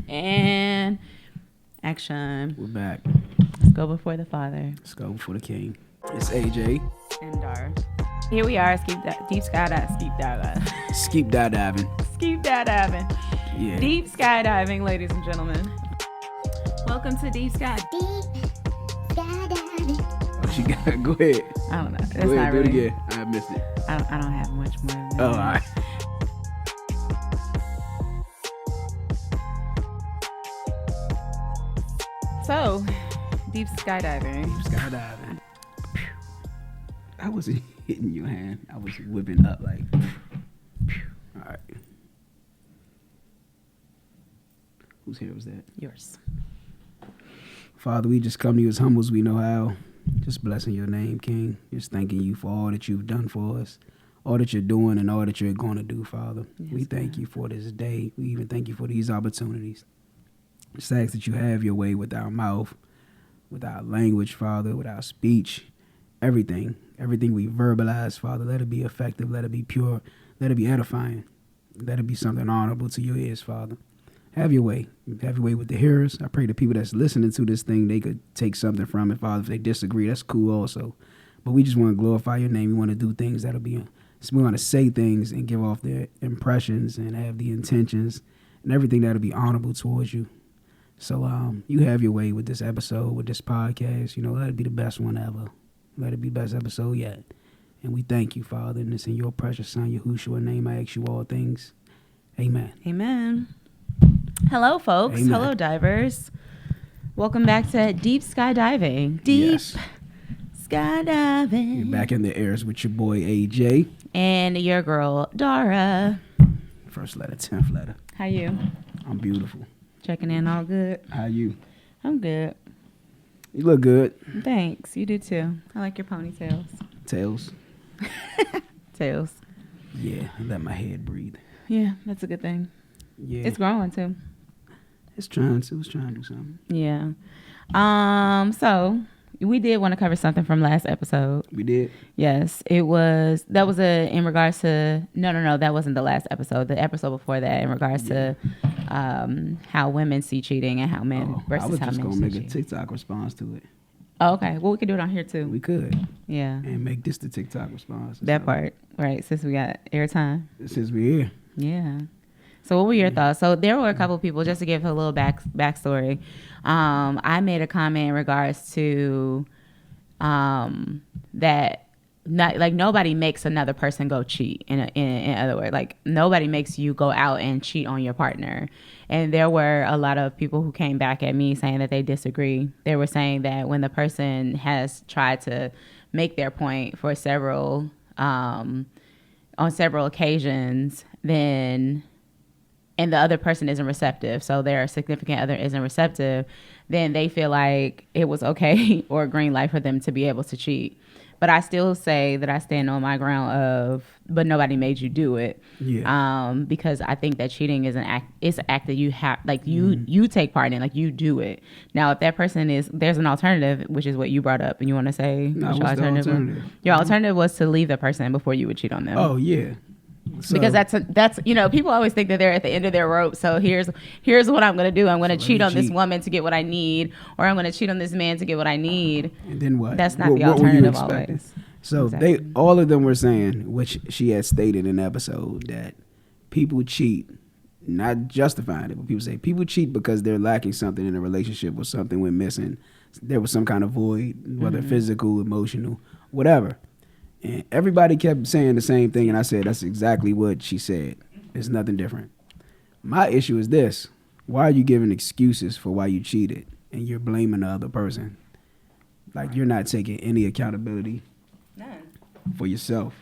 And action. We're back. Let's go before the Father. Let's go before the King. It's AJ and Darah. Here we are, deep skydiving. Skeep diving. Skeep diving. Yeah. Deep skydiving, ladies and gentlemen. Welcome to Deep Sky. Deep skydiving. Oh, she got it. Go ahead. I don't know. That's Go ahead, not do really, it again. I missed it. I don't have much more than that. Oh, all right. So, deep skydiving. Deep skydiving. I wasn't hitting your hand. I was whipping up like. All right. Whose hair was that? Yours. Father, we just come to you as humble as we know how. Just blessing your name, King. Just thanking you for all that you've done for us, all that you're doing and all that you're going to do, Father. Yes, we thank you for this day. We even thank you for these opportunities. Just ask that you have your way with our mouth, with our language, Father, with our speech, everything we verbalize, Father. Let it be effective. Let it be pure. Let it be edifying. Let it be something honorable to your ears, Father. Have your way. Have your way with the hearers. I pray the people that's listening to this thing, they could take something from it, Father. If they disagree, that's cool also. But we just want to glorify your name. We want to do things that'll be, we want to say things and give off their impressions and have the intentions and everything that'll be honorable towards you. So you have your way with this episode, with this podcast. You know, let it be the best one ever. Let it be the best episode yet. And we thank you, Father, and it's in your precious Son, Yahushua name, I ask you all things. Amen. Amen. Hello, folks. Amen. Hello, divers. Welcome back to Deep Skydiving. Deep Yes. Skydiving. You're back in the airs with your boy, AJ. And your girl, Darah. First letter, 10th letter. How you? I'm beautiful. Checking in all good? How you? I'm good. You look good. Thanks. You do too. I like your ponytails. Tails. Tails. Yeah, I let my head breathe. Yeah, that's a good thing. Yeah. It's growing too. It's trying to do something. Yeah. So we did want to cover something from last episode. We did? Yes. That was in regards to, no, that wasn't the last episode. The episode before that in regards to how women see cheating and how men versus how men see cheating. I was just going to make a TikTok response to it. Oh, okay. Well, we could do it on here too. We could. Yeah. And make this the TikTok response. That part. Right. Since we got airtime. Since we're here. Yeah. So what were your thoughts? So there were a couple of people, just to give a little backstory. I made a comment in regards to that nobody makes another person go cheat. In other words, like nobody makes you go out and cheat on your partner. And there were a lot of people who came back at me saying that they disagree. They were saying that when the person has tried to make their point for on several occasions, then and the other person isn't receptive, so their significant other isn't receptive, then they feel like it was okay or a green light for them to be able to cheat. But I still say that I stand on my ground of, but nobody made you do it. Yeah. Because I think that cheating is an act that you have, like you take part in, like you do it. Now, if that person there's an alternative, which is what you brought up, and you want to say, No, what's what's the alternative? Your alternative was to leave the person before you would cheat on them. Oh, yeah. So, Because that's people always think that they're at the end of their rope. So here's what I'm going to do. I'm going to cheat on this woman to get what I need, or I'm going to cheat on this man to get what I need. And then what? That's not what the were you alternative expecting? always. So Exactly. all of them were saying, which she had stated in the episode, that people cheat, not justifying it, but people say people cheat because they're lacking something in a relationship or something went missing. There was some kind of void, whether physical, emotional, whatever. And everybody kept saying the same thing, and I said, that's exactly what she said. It's nothing different. My issue is this. Why are you giving excuses for why you cheated, and you're blaming the other person? Like, you're not taking any accountability for yourself.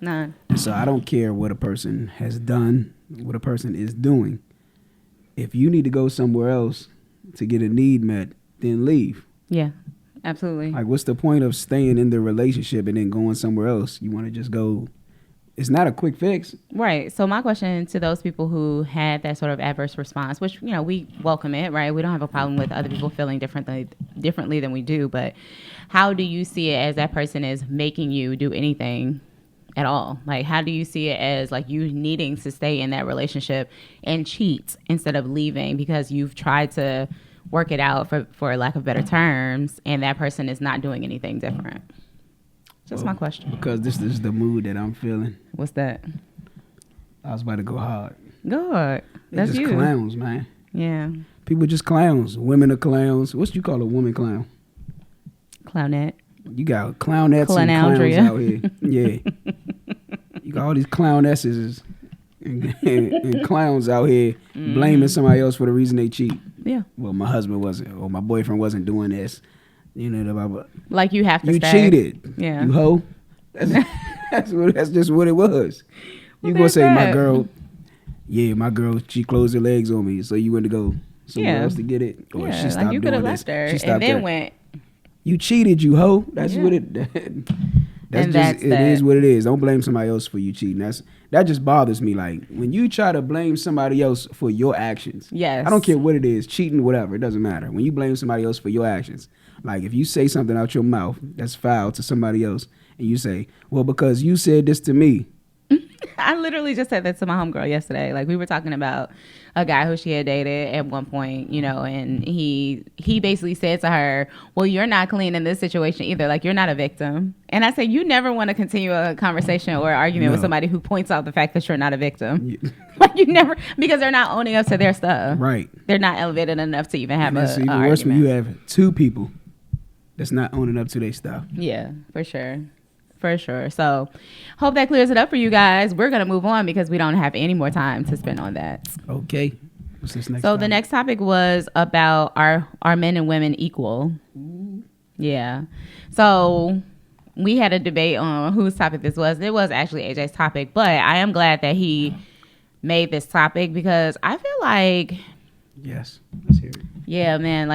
None. And so I don't care what a person has done, what a person is doing. If you need to go somewhere else to get a need met, then leave. Yeah, absolutely. Like, what's the point of staying in the relationship and then going somewhere else? You want to just go. It's not a quick fix. Right. So my question to those people who had that sort of adverse response, which, we welcome it, right? We don't have a problem with other people feeling differently than we do. But how do you see it as that person is making you do anything at all? Like, how do you see it as like you needing to stay in that relationship and cheat instead of leaving because you've tried to work it out for lack of better terms, and that person is not doing anything different? Just my question. Because this is the mood that I'm feeling. What's that? I was about to go hard. Go ahead. That's just you. Clowns, man. Yeah. People just clowns. Women are clowns. What you call a woman clown? Clownette. You got clownettes Clownandria. and clowns out here. Yeah. You got all these clownesses and clowns out here blaming somebody else for the reason they cheat. Yeah. Well, my husband wasn't, or my boyfriend wasn't doing this. You know, Like you have to you stay. cheated. Yeah. You hoe. That's just what it was. Well, You gonna say there's that. my girl, she closed her legs on me, so you went to go somewhere Yeah. else to get it, or Yeah, she stopped like you could doing have this. left her She stopped and then there. went. You cheated, you hoe. That's Yeah. what it. That's And just that's it that. is what it is. Don't blame somebody else for you cheating. That just bothers me. Like when you try to blame somebody else for your actions. Yes. I don't care what it is, cheating, whatever. It doesn't matter. When you blame somebody else for your actions, like if you say something out your mouth that's foul to somebody else, and you say, "Well, because you said this to me." I literally just said that to my homegirl yesterday. Like we were talking about a guy who she had dated at one point, you know, and he basically said to her, "Well, you're not clean in this situation either. Like you're not a victim." And I said, you never want to continue a conversation or argument with No. somebody who points out the fact that you're not a victim. Yeah. Like you never, because they're not owning up to their stuff. Right. They're not elevated enough to even have And a it's even argument. worse when you have two people that's not owning up to their stuff. Yeah, for sure. For sure. So hope that clears it up for you guys. We're going to move on because we don't have any more time to spend on that. Okay. What's this next? So the topic? next topic was about are men and women equal? Yeah. So we had a debate on whose topic this was. It was actually AJ's topic, but I am glad that he made this topic because I feel like Yes. Let's hear it. yeah, man,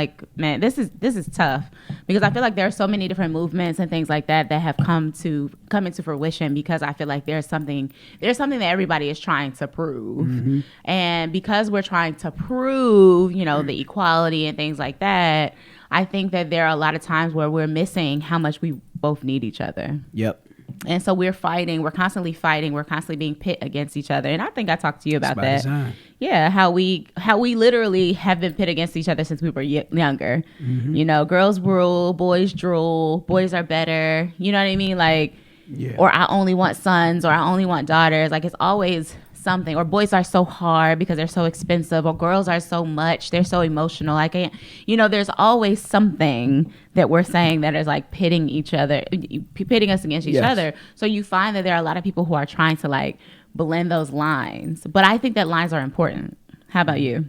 this is tough because I feel like there are so many different movements and things like that have come into fruition because I feel like there's something that everybody is trying to prove. Mm-hmm. And because we're trying to prove, you know, the equality and things like that, I think that there are a lot of times where we're missing how much we both need each other. Yep. And so we're constantly fighting, we're constantly being pit against each other. And I think I talked to you about by that. design. Yeah, how we literally have been pit against each other since we were younger. Mm-hmm. You know, girls rule, boys drool, boys are better. You know what I mean? Like, Yeah. or I only want sons, or I only want daughters. Like, it's always something. Or boys are so hard because they're so expensive, or girls are so much, they're so emotional. I can't, you know, there's always something that we're saying that is like pitting us against each Yes. other. So you find that there are a lot of people who are trying to like blend those lines. But I think that lines are important. How about you?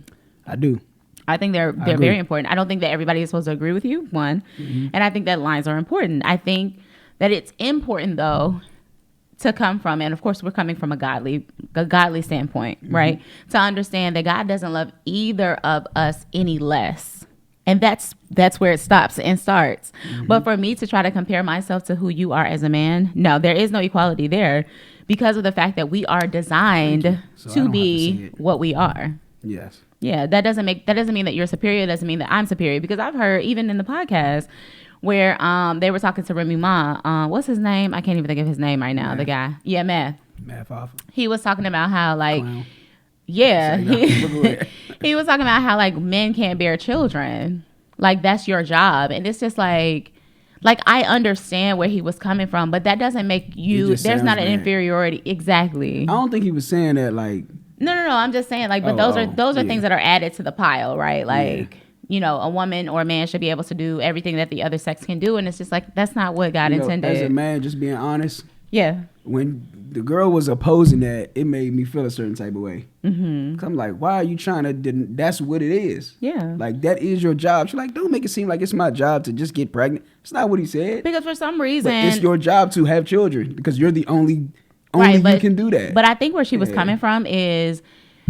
I do. I think they're agree. very important. I don't think that everybody is supposed to agree with you, one. Mm-hmm. And I think that lines are important. I think that it's important, though, to come from, and of course we're coming from a godly standpoint, Mm-hmm. right? To understand that God doesn't love either of us any less. And that's where it stops and starts. Mm-hmm. But for me to try to compare myself to who you are as a man, no, there is no equality there because of the fact that we are designed So I don't to have to see be it. what we are. Yes. Yeah, that doesn't mean that you're superior. Doesn't mean that I'm superior, because I've heard even in the podcast where they were talking to Remy Ma. What's his name? I can't even think of his name right now. Math. The guy. Yeah, Math. Math off. He was talking about how like Clown. yeah, Say no. he was talking about how like men can't bear children. Like that's your job, and it's just like I understand where he was coming from, but that doesn't make you. just There's sounds not an bad. inferiority. Exactly. I don't think he was saying that like. No. I'm just saying, like, but Oh, those are yeah. things that are added to the pile, right? Like, you know, a woman or a man should be able to do everything that the other sex can do, and it's just like that's not what God You know, intended. as a man, just being honest, Yeah. when the girl was opposing that, it made me feel a certain type of way. Mm-hmm. 'Cause I'm like, why are you trying to? That's what it is. Yeah. Like that is your job. She's like, don't make it seem like it's my job to just get pregnant. It's not what he said. Because for some But reason, it's your job to have children because you're the only Right, you but- can do that. But I think where she was Yeah. coming from is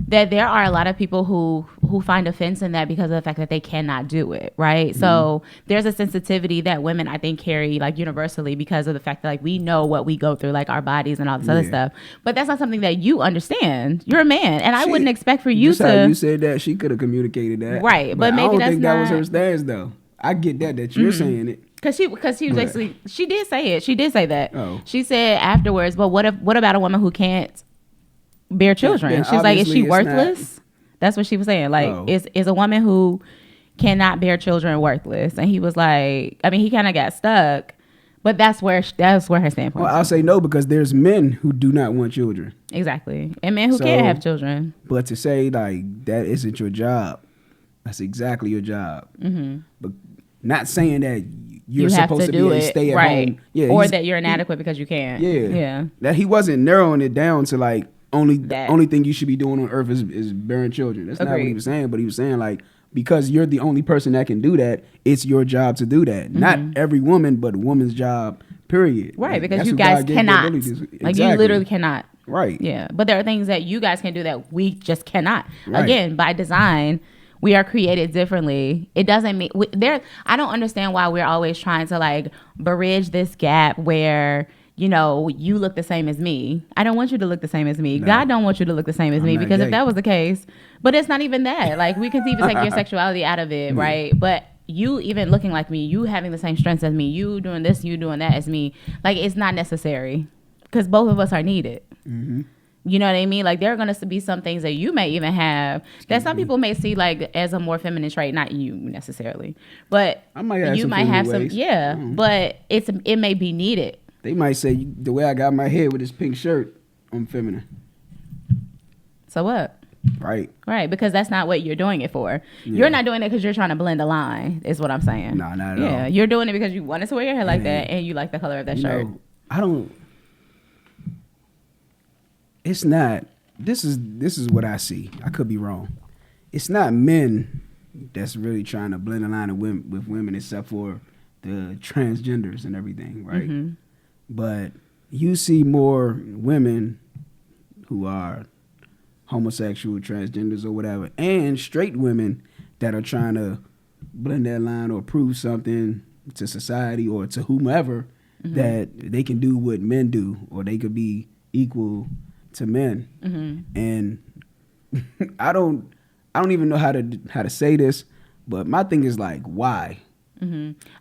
that there are a lot of people who find offense in that because of the fact that they cannot do it, right? Mm-hmm. So there's a sensitivity that women, I think, carry like universally because of the fact that like we know what we go through, like our bodies and all this other Yeah. stuff. But that's not something that you understand. You're a man, and I She- wouldn't expect for you Just how to. you said that, she could have communicated that. Right, but I maybe don't that's think that was not- her stance though. I get that you're saying it. Because she was basically, she did say it. She did say that. Oh. She said afterwards, but what about a woman who can't bear children? Then She's like, is obviously she it's worthless? That's what she was saying. Like, Oh. is a woman who cannot bear children worthless? And he was like, I mean, he kind of got stuck, but that's where her standpoint. Well, I'll say no because there's men who do not want children. Exactly, and men who So- can't have children. But to say like that isn't your job, that's exactly your job. Mm-hmm. But not saying that you're You have supposed to to do be it, stay at right? home. Yeah, Or he's- that you're inadequate because you can't. Yeah, Yeah. That he wasn't narrowing it down to like only the That. only thing you should be doing on earth is bearing children. That's not what he Agreed. was saying. But he was saying like because you're the only person that can do that, it's your job to do that. Not every woman, but a woman's job. Period. Right, Like, because that's you who guys God gave the cannot. ability to- Like, you Exactly. literally cannot. Right. Yeah. But there are things that you guys can do that we just cannot. Right. Again, by design, we are created differently. It doesn't mean I don't understand why we're always trying to like bridge this gap where, you know, you look the same as me. I don't want you to look the same as me. No. God don't want you to look the same as I'm me, not because if gay. that was the case, but it's not even that. Like, we can even take your sexuality out of it, right? But you even looking like me, you having the same strengths as me, you doing this, you doing that as me, like, it's not necessary because both of us are needed. Mm-hmm. You know what I mean? Like, there are going to be some things that you may even have that some people may see like as a more feminine trait, not you necessarily, but I might have you some might have some, feminine ways. yeah, Mm. but it may be needed. They might say the way I got my hair with this pink shirt, I'm feminine. So what? Right. Right, because that's not what you're doing it for. Yeah. You're not doing it because you're trying to blend a line, is what I'm saying. No, not at Yeah, all. you're doing it because you wanted to wear your hair like Yeah. that and you like the color of that You shirt. know, I don't. It's not. This is what I see. I could be wrong. It's not men that's really trying to blend a line of women with women, except for the transgenders and everything, right? Mhm. But you see more women who are homosexual, transgenders, or whatever, and straight women that are trying to blend that line or prove something to society or to whomever that they can do what men do, or they could be equal to men. And I don't even know how to say this, but my thing is like, why?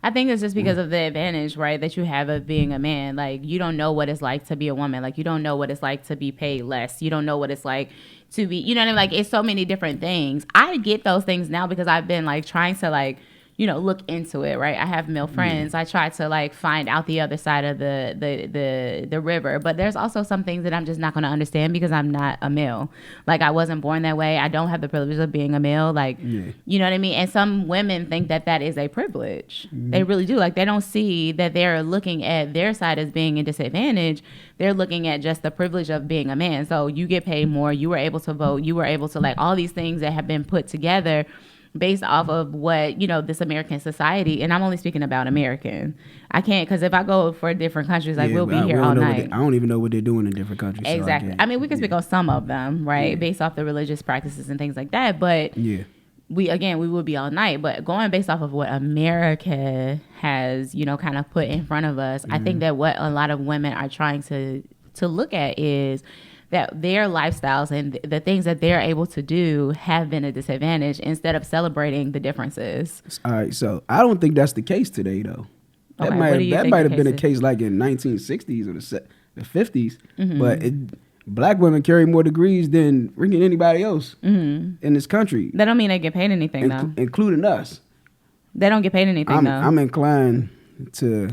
I think it's just because of the advantage, right, that you have of being a man. Like, you don't know what it's like to be a woman. Like, you don't know what it's like to be paid less. You don't know what it's like to be, you know what I mean? Like, it's so many different things. I get those things now because I've been like trying to like, you know, look into it, right? I have male friends. I try to like find out the other side of the river. But there's also some things that I'm just not going to understand because I'm not a male. Like, I wasn't born that way. I don't have the privilege of being a male. Like, you know what I mean? And some women think that that is a privilege. They really do. Like, they don't see that they're looking at their side as being a disadvantage. They're looking at just the privilege of being a man. So you get paid more. You were able to vote. You were able to, like, all these things that have been put together based off of what, you know, this American society, and I'm only speaking about American. I can't, because if I go for different countries, like, we'll be we here don't all know night. I don't even know what they're doing in different countries. so Exactly. I mean, we can speak on some of them, right, based off the religious practices and things like that. But Yeah. we would be all night. But going based off of what America has, you know, kind of put in front of us, I think that what a lot of women are trying to look at is that their lifestyles and the things that they're able to do have been a disadvantage instead of celebrating the differences. All right, so I don't think that's the case today, though. That Okay, might what do you think might the have been a case case like in 1960s or the 50s, Mm-hmm. but black women carry more degrees than freaking anybody else in this country, That don't mean they get paid anything, though. including us. They don't get paid anything, though. I'm inclined to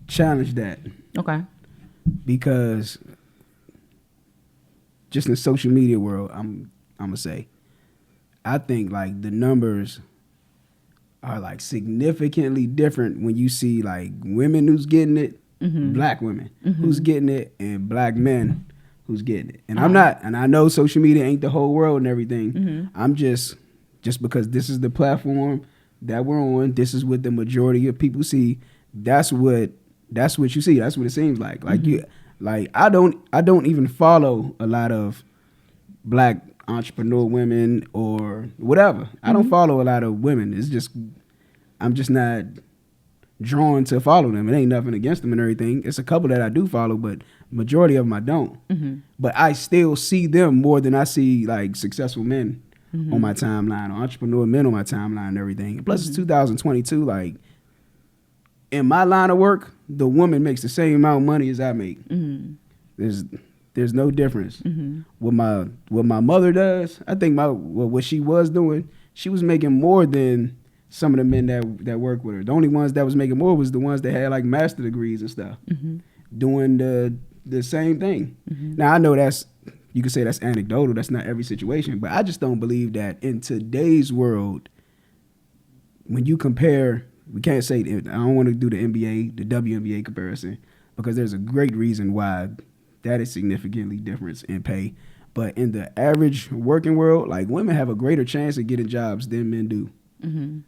challenge that Okay. because just in the social media world, I'm gonna say, I think like the numbers are like significantly different when you see like women who's getting it, black women who's getting it, and black men who's getting it. And I'm not, and I know social media ain't the whole world and everything. I'm just because this is the platform that we're on, this is what the majority of people see. That's what you see. That's what it seems like. Like you. Like I don't even follow a lot of black entrepreneur women or whatever. I don't follow a lot of women. It's just I'm just not drawn to follow them. It ain't nothing against them and everything. It's a couple that I do follow, but majority of them I don't. But I still see them more than I see like successful men on my timeline or entrepreneur men on my timeline and everything. And plus it's 2022. Like in my line of work, the woman makes the same amount of money as I make. There's no difference. What my mother does, I think what she was doing, she was making more than some of the men that work with her. The only ones that was making more was the ones that had like master degrees and stuff, doing the same thing. Now I know you could say that's anecdotal. That's not every situation, but I just don't believe that in today's world, when you compare, we can't say, I don't want to do the NBA, the WNBA comparison, because there's a great reason why that is significantly different in pay. But in the average working world, like women have a greater chance of getting jobs than men do.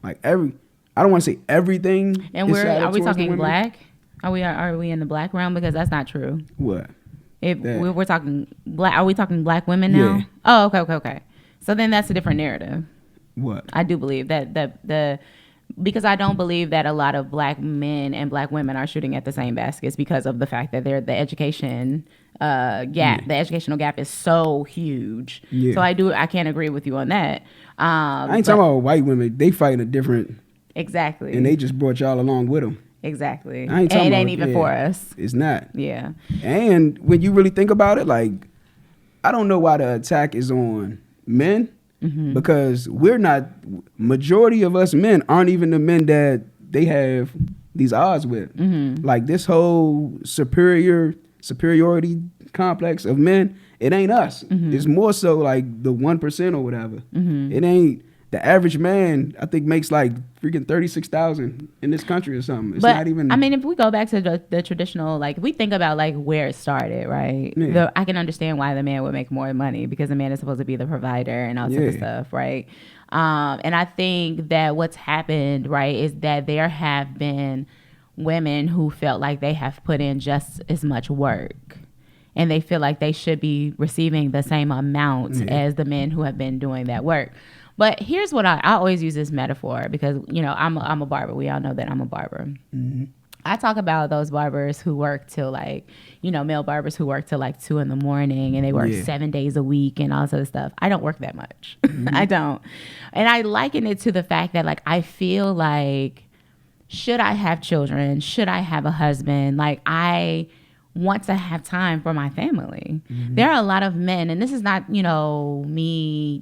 Like I don't want to say everything. And are we talking black? Are we in the black realm? Because that's not true. What? If we're talking black, are we talking black women now? Yeah. Oh, okay. So then that's a different narrative. What? I do believe that because I don't believe that a lot of black men and black women are shooting at the same baskets because of the fact that the education gap, the educational gap is so huge. Yeah. So I can't agree with you on that. I ain't talking about white women. They fighting a different. Exactly. And they just brought y'all along with them. Exactly. I ain't and it ain't even for us. It's not. Yeah. And when you really think about it, like, I don't know why the attack is on men. Because we're not, majority of us men aren't even the men that they have these odds with. Like this whole superiority complex of men, it ain't us. It's more so like the 1% or whatever. It ain't the average man. I think makes like freaking 36,000 in this country or something. It's not even. I mean, if we go back to the traditional, like we think about like where it started, right? Yeah. I can understand why the man would make more money because the man is supposed to be the provider and all type of stuff, right? And I think that what's happened, right, is that there have been women who felt like they have put in just as much work. And they feel like they should be receiving the same amount as the men who have been doing that work. But here's what I always use this metaphor because, you know, I'm a barber. We all know that I'm a barber. I talk about those barbers who work till like, you know, male barbers who work till like 2 a.m. and they work 7 days a week and all this other stuff. I don't work that much. I don't. And I liken it to the fact that like I feel like, should I have children? Should I have a husband? Like I want to have time for my family. There are a lot of men, and this is not, you know, me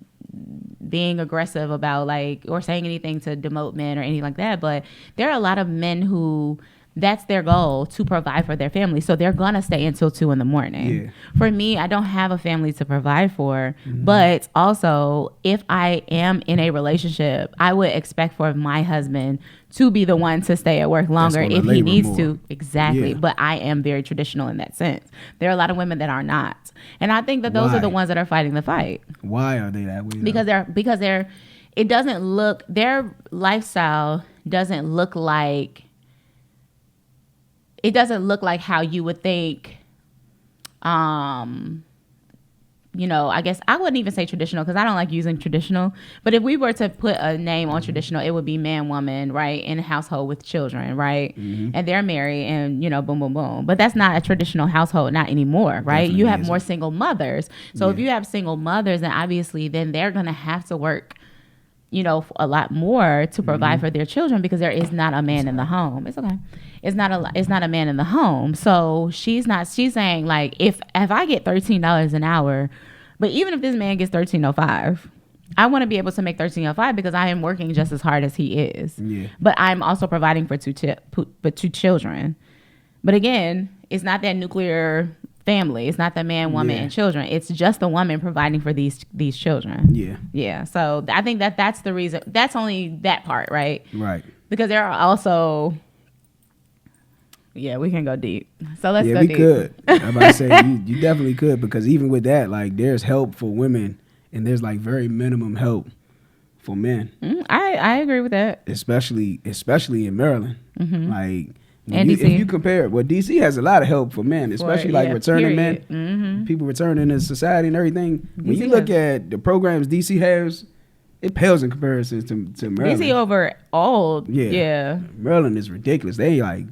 being aggressive about like or saying anything to demote men or anything like that, but there are a lot of men who that's their goal, to provide for their family, so they're gonna stay until 2 a.m. For me, I don't have a family to provide for, but also if I am in a relationship, I would expect for my husband to be the one to stay at work longer if he needs to. Exactly. But I am very traditional in that sense. There are a lot of women that are not. And I think that those are the ones that are fighting the fight. Why are they that way? Because it doesn't look, their lifestyle doesn't look like, it doesn't look like how you would think, you know, I guess I wouldn't even say traditional because I don't like using traditional. But if we were to put a name on traditional, it would be man, woman, right? In a household with children, right? And they're married and, you know, boom, boom, boom. But that's not a traditional household, not anymore, right? Definitely you have more single mothers. So if you have single mothers, then obviously then they're going to have to work, you know, a lot more to provide for their children because there is not a man in the home. It's okay. It's not a man in the home. So she's saying like, if I get $13 an hour, but even if this man gets $13.05, I want to be able to make $13.05 because I am working just as hard as he is. Yeah. But I'm also providing for two children. But again, it's not that nuclear family. It's not the man, woman, and children. It's just the woman providing for these children. Yeah. Yeah. So I think that's the reason. That's only that part, right? Right. Because there are also... Yeah, we can go deep. So let's go deep. Yeah, we could. I'm about to say, you definitely could, because even with that, like, there's help for women, and there's, like, very minimum help for men. I agree with that. Especially in Maryland. Like, if you compare it, D.C. has a lot of help for men, especially, returning men, people returning to society and everything. When you look at the programs D.C. has, it pales in comparison to Maryland. D.C. overall, yeah. Maryland is ridiculous. They, like...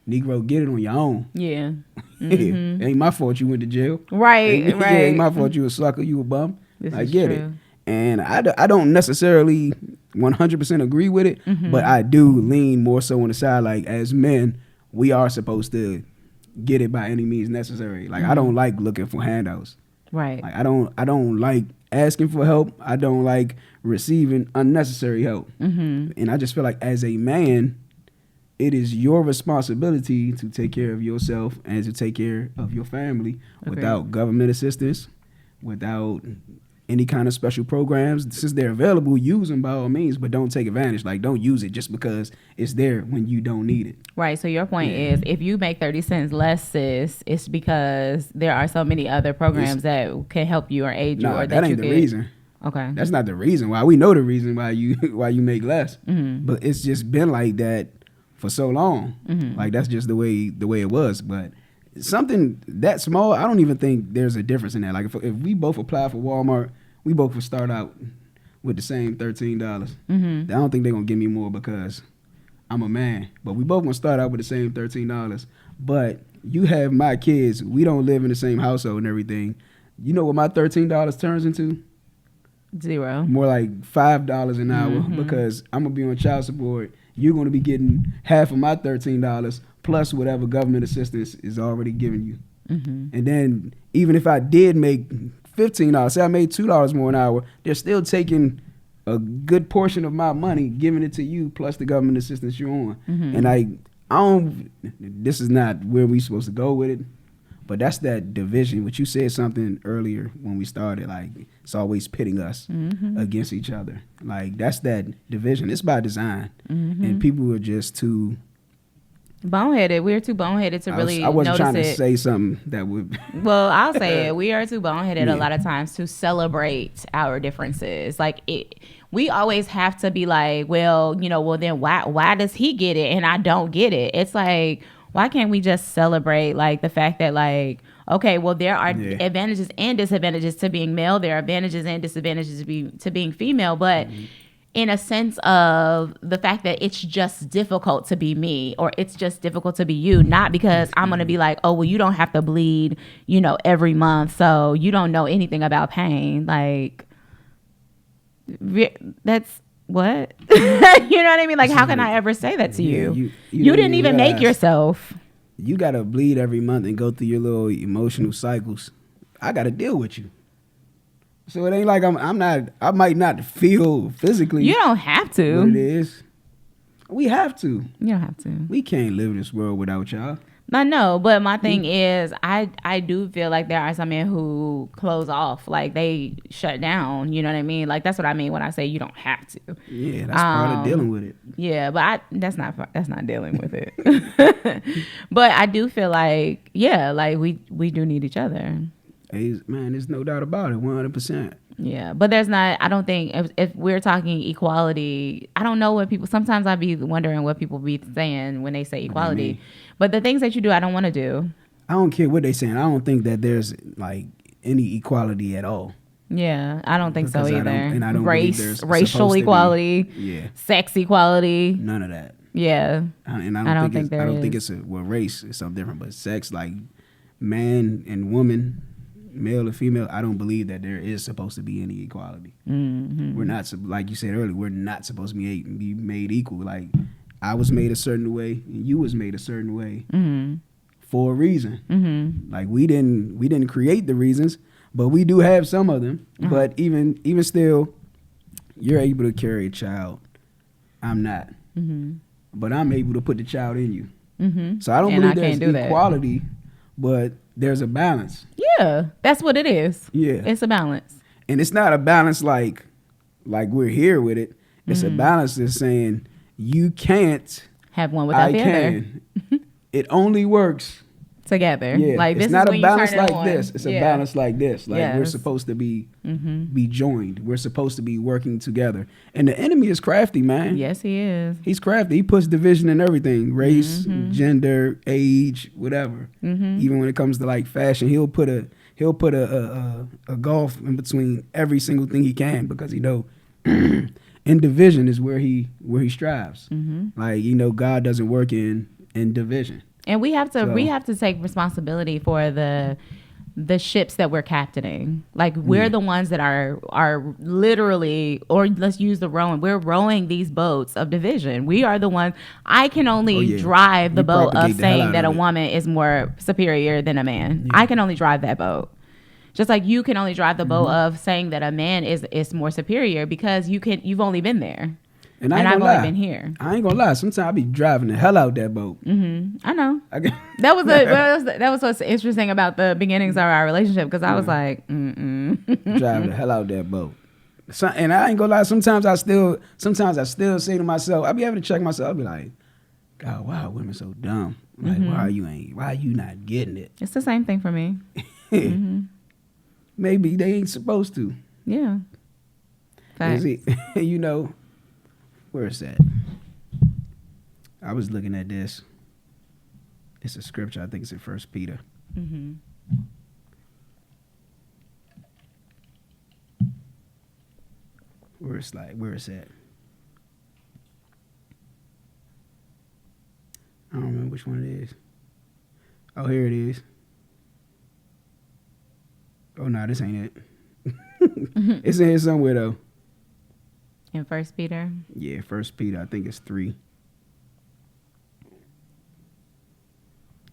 Negro, get it on your own. Yeah. Ain't my fault you went to jail. Right, right. Ain't my fault you a sucker, you a bum. I get it. And I don't necessarily, 100% agree with it, but I do lean more so on the side, like, as men, we are supposed to get it by any means necessary. Like, I don't like looking for handouts. Right. Like, I don't like asking for help. I don't like receiving unnecessary help. And I just feel like as a man, it is your responsibility to take care of yourself and to take care of your family without government assistance, without any kind of special programs. Since they're available, use them by all means, but don't take advantage. Like, don't use it just because it's there when you don't need it. Right. So your point is, if you make 30 cents less, sis, it's because there are so many other programs that can help you or aid you. Nah, Or that ain't the reason. Okay. That's not the reason why. We know the reason why you make less, but it's just been like that for so long. Like, that's just the way it was. But something that small, I don't even think there's a difference in that. Like, if we both apply for Walmart, we both would start out with the same $13. I don't think they're gonna give me more because I'm a man. But we both gonna start out with the same $13. But you have my kids. We don't live in the same household and everything. You know what my $13 turns into? Zero. More like $5 an hour because I'm gonna be on child support. You're gonna be getting half of my $13 plus whatever government assistance is already giving you. And then even if I did make $15, say I made $2 more an hour, they're still taking a good portion of my money, giving it to you plus the government assistance you're on. And I don't. This is not where we supposed to go with it. But that's that division, which you said something earlier when we started, like, it's always pitting us against each other. Like, that's that division. It's by design. And people are just too... boneheaded. We're too boneheaded to really I wasn't notice trying to it. say something that would... Well, I'll say it. We are too boneheaded a lot of times to celebrate our differences. Like, we always have to be like, well, then why does he get it and I don't get it? It's like... why can't we just celebrate, like, the fact that, like, okay, well, there are advantages and disadvantages to being male. There are advantages and disadvantages to being female. But in a sense of the fact that it's just difficult to be me or it's just difficult to be you, not because I'm going to be like, oh, well, you don't have to bleed, every month. So you don't know anything about pain. Like, that's... what? You know what I mean? Like, how can I ever say that to you? You didn't even make yourself. You gotta bleed every month and go through your little emotional cycles. I gotta deal with you. So it ain't like I might not feel physically. You don't have to. What it is. We have to. You don't have to. We can't live in this world without y'all. I know, but my thing is, I do feel like there are some men who close off, like they shut down. You know what I mean? Like, that's what I mean when I say you don't have to. Yeah, that's part of dealing with it. Yeah, but that's not dealing with it. But I do feel like, yeah, like we do need each other. Hey, man, there's no doubt about it, 100%. Yeah, but there's not, I don't think, if we're talking equality, I don't know what people, sometimes I be wondering what people be saying when they say equality. But the things that you do, I don't want to do. I don't care what they saying. I don't think that there's, like, any equality at all. Yeah, I don't think Because so either. I don't Racial equality, sex equality. None of that. Yeah. I don't think it's race is something different, but sex, like man and woman, male and female, I don't believe that there is supposed to be any equality. We're not, like you said earlier, we're not supposed to be made equal. Like, I was made a certain way and you was made a certain way for a reason. Like, we didn't create the reasons, but we do have some of them. But even still, you're able to carry a child. I'm not. But I'm able to put the child in you. So I don't believe there's equality, but there's a balance. Yeah, that's what it is. Yeah. It's a balance. And it's not a balance like we're here with it. It's a balance that's saying you can't have one without the other. Can. It only works together. Yeah. Like, it's this not is a balance like this. It's a balance like this. Like, we're supposed to be joined. We're supposed to be working together. And the enemy is crafty, man. Yes, he is. He's crafty. He puts division in everything: race, gender, age, whatever. Even when it comes to, like, fashion, he'll put a gulf in between every single thing he can, because he know in division is where he strives. Like, God doesn't work in division. And we have to take responsibility for the the ships that we're captaining. Like we're the ones that are literally, or let's use the rowing. We're rowing these boats of division. We are the ones. I can only drive the boat of saying that a woman is more superior than a man. Yeah. I can only drive that boat. Just like you can only drive the boat of saying that a man is more superior because you've only been there. And I've only been here. I ain't gonna lie. Sometimes I be driving the hell out that boat. I know. That was what's interesting about the beginnings of our relationship because I was like, driving the hell out that boat. And I ain't gonna lie. Sometimes I still say to myself, I be having to check myself. I be like, God, why are women so dumb? Like, why are you not getting it? It's the same thing for me. Maybe they ain't supposed to. Yeah. Fact. You know. Where is that? I was looking at this. It's a scripture. I think it's in 1 Peter. Where is that? I don't remember which one it is. Oh, here it is. Oh, no, this ain't it. It's in here somewhere, though. In 1 Peter? Yeah, 1 Peter. I think it's 3.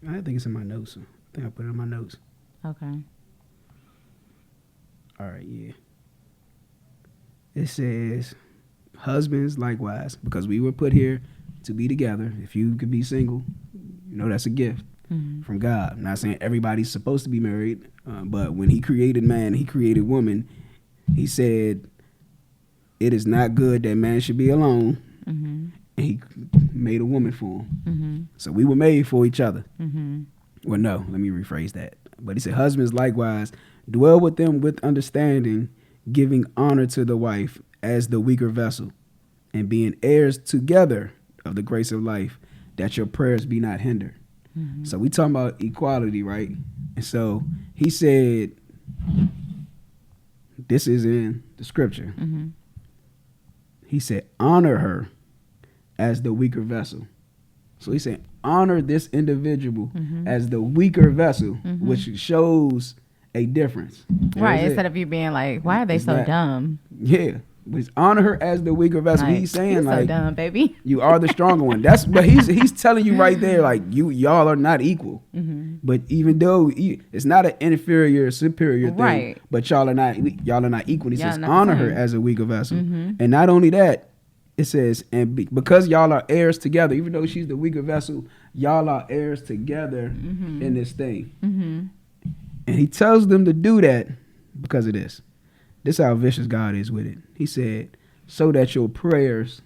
I think it's in my notes. I think I put it in my notes. Okay. All right, yeah. It says, husbands likewise, because we were put here to be together. If you could be single, you know that's a gift from God. I'm not saying everybody's supposed to be married, but when he created man, he created woman, he said, it is not good that man should be alone. And he made a woman for him. So we were made for each other. Well, no, let me rephrase that. But he said, husbands likewise, dwell with them with understanding, giving honor to the wife as the weaker vessel, and being heirs together of the grace of life, that your prayers be not hindered. So we talking about equality, right? And so he said, this is in the scripture. He said, honor her as the weaker vessel. So he said, honor this individual as the weaker vessel, which shows a difference. Right. Instead of you being like, why are they so dumb? Yeah. But honor her as the weaker vessel. Like, he's saying like, so dumb, baby. You are the stronger one. But he's telling you right there, like y'all are not equal. But even though it's not an inferior, superior thing, right, but y'all are not equal. He says honor her as a weaker vessel. And not only that, it says, and because y'all are heirs together, even though she's the weaker vessel, y'all are heirs together in this thing. And he tells them to do that because of this. This is how vicious God is with it. He said, so that your prayers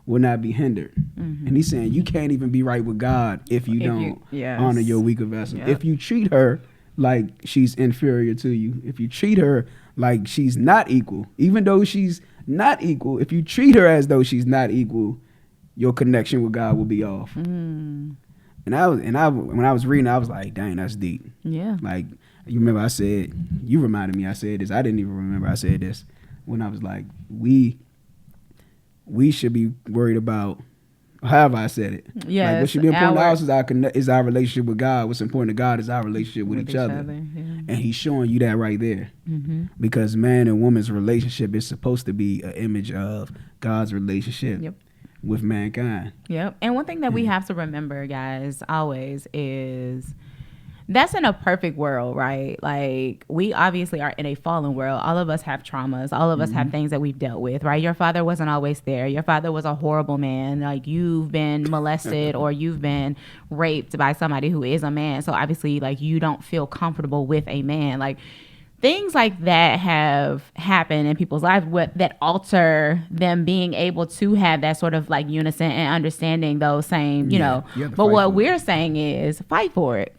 will not be hindered. And he's saying you can't even be right with God if you don't honor your weaker vessel. Yep. If you treat her like she's inferior to you, if you treat her like she's not equal, even though she's not equal, if you treat her as though she's not equal, your connection with God will be off. And when I was reading, I was like, dang, that's deep. Yeah. Like, you remember you reminded me I said this. I didn't even remember I said this when I was like, we should be worried about, however I said it. Yeah. Like what should be important to us is our relationship with God. What's important to God is our relationship with each other. Yeah. And he's showing you that right there. Because man and woman's relationship is supposed to be an image of God's relationship with mankind. Yep. And one thing that we have to remember, guys, always is that's in a perfect world, right? Like, we obviously are in a fallen world. All of us have traumas. All of us have things that we've dealt with, right? Your father wasn't always there. Your father was a horrible man. Like, you've been molested or you've been raped by somebody who is a man. So obviously, like, you don't feel comfortable with a man. Like, things like that have happened in people's lives that alter them being able to have that sort of like unison and understanding those same, you know. But what we're saying is fight for it.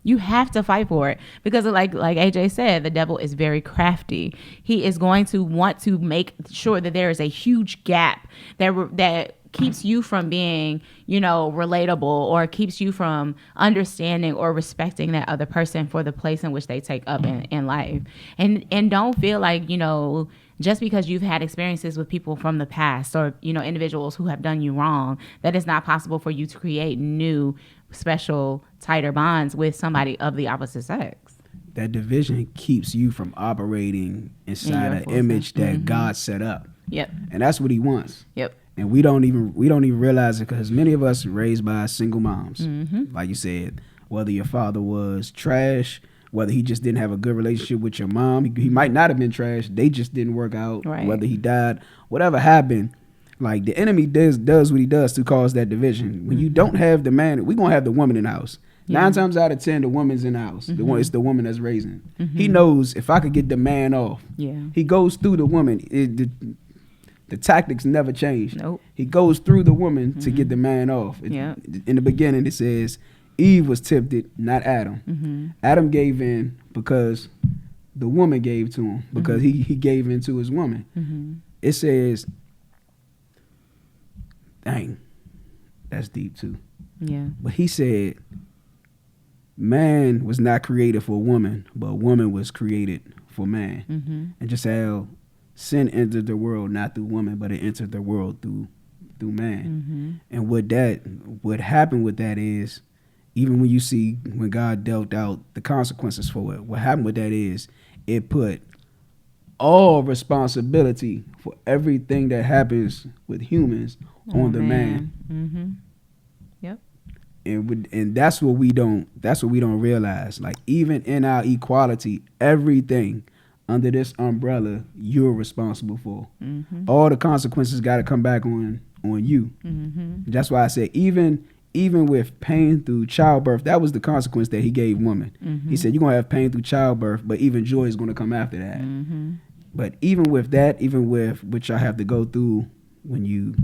You have to fight for it because like AJ said, the devil is very crafty. He is going to want to make sure that there is a huge gap that keeps you from being, you know, relatable, or keeps you from understanding or respecting that other person for the place in which they take up in life. And don't feel like, you know, just because you've had experiences with people from the past or, you know, individuals who have done you wrong, that it's not possible for you to create new, special, tighter bonds with somebody of the opposite sex. that division keeps you from operating inside an full image self. that God set up. Yep. And that's what he wants. Yep. And we don't even realize it, because many of us are raised by single moms. Like you said, whether your father was trash, whether he just didn't have a good relationship with your mom, he might not have been trash, they just didn't work out. Right. Whether he died, whatever happened, like the enemy does what he does to cause that division. When you don't have the man, we're gonna have the woman in the house. 9 times out of 10, the woman's in the house. It's the woman that's raising. He knows, if I could get the man off, he goes through the woman. The tactics never change. Nope. He goes through the woman to get the man off. In the beginning, it says Eve was tempted, not Adam. Adam gave in because the woman gave to him, because he gave in to his woman. It says, dang, that's deep too. Yeah. But he said, man was not created for woman, but woman was created for man. And just how sin entered the world not through woman, but it entered the world through man. And what happened with that is, even when you see when God dealt out the consequences for it, what happened with that is it put all responsibility for everything that happens with humans on the man. Yep. And that's what we don't realize. Like, even in our equality, everything under this umbrella you're responsible for. All the consequences got to come back on you. That's why I said even with pain through childbirth, that was the consequence that he gave woman. He said, you're gonna have pain through childbirth, but even joy is gonna come after that. But even with that, even with what y'all have to go through when you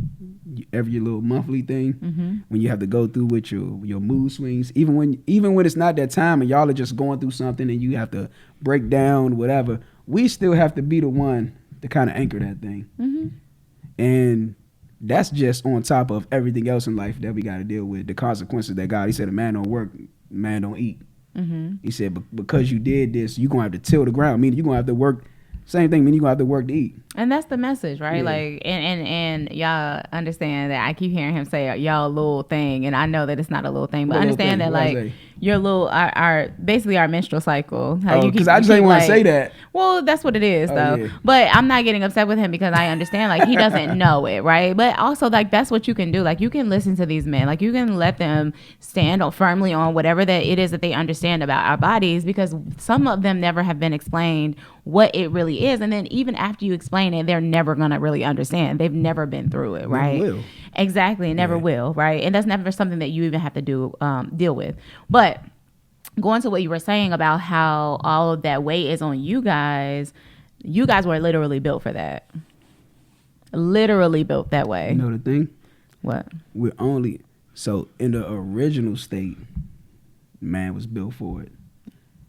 every little monthly thing, when you have to go through with your mood swings, even when it's not that time and y'all are just going through something and you have to break down whatever, we still have to be the one to kind of anchor that thing. And that's just on top of everything else in life that we got to deal with, the consequences that God, he said, a man don't work, man don't eat. He said, because you did this, you're going to have to till the ground, meaning you're going to have to work. Same thing, meaning you're going to have to work to eat. And that's the message, right? Yeah. Like, and y'all understand that I keep hearing him say y'all little thing, and I know that it's not a little thing, but understand that, like, your little, our basically our menstrual cycle. Because I just didn't want to say that. Well, that's what it is, though. Yeah. But I'm not getting upset with him because I understand, like, he doesn't know it, right? But also, like, that's what you can do. Like, you can listen to these men. Like, you can let them stand firmly on whatever that it is that they understand about our bodies, because some of them never have been explained what it really is. And then even after you explain it, they're never going to really understand. They've never been through it, right? Never will. Exactly. Never will, right? And that's never something that you even have to deal with. But going to what you were saying about how all of that weight is on you guys were literally built for that. Literally built that way. You know the thing? What? So in the original state, man was built for it.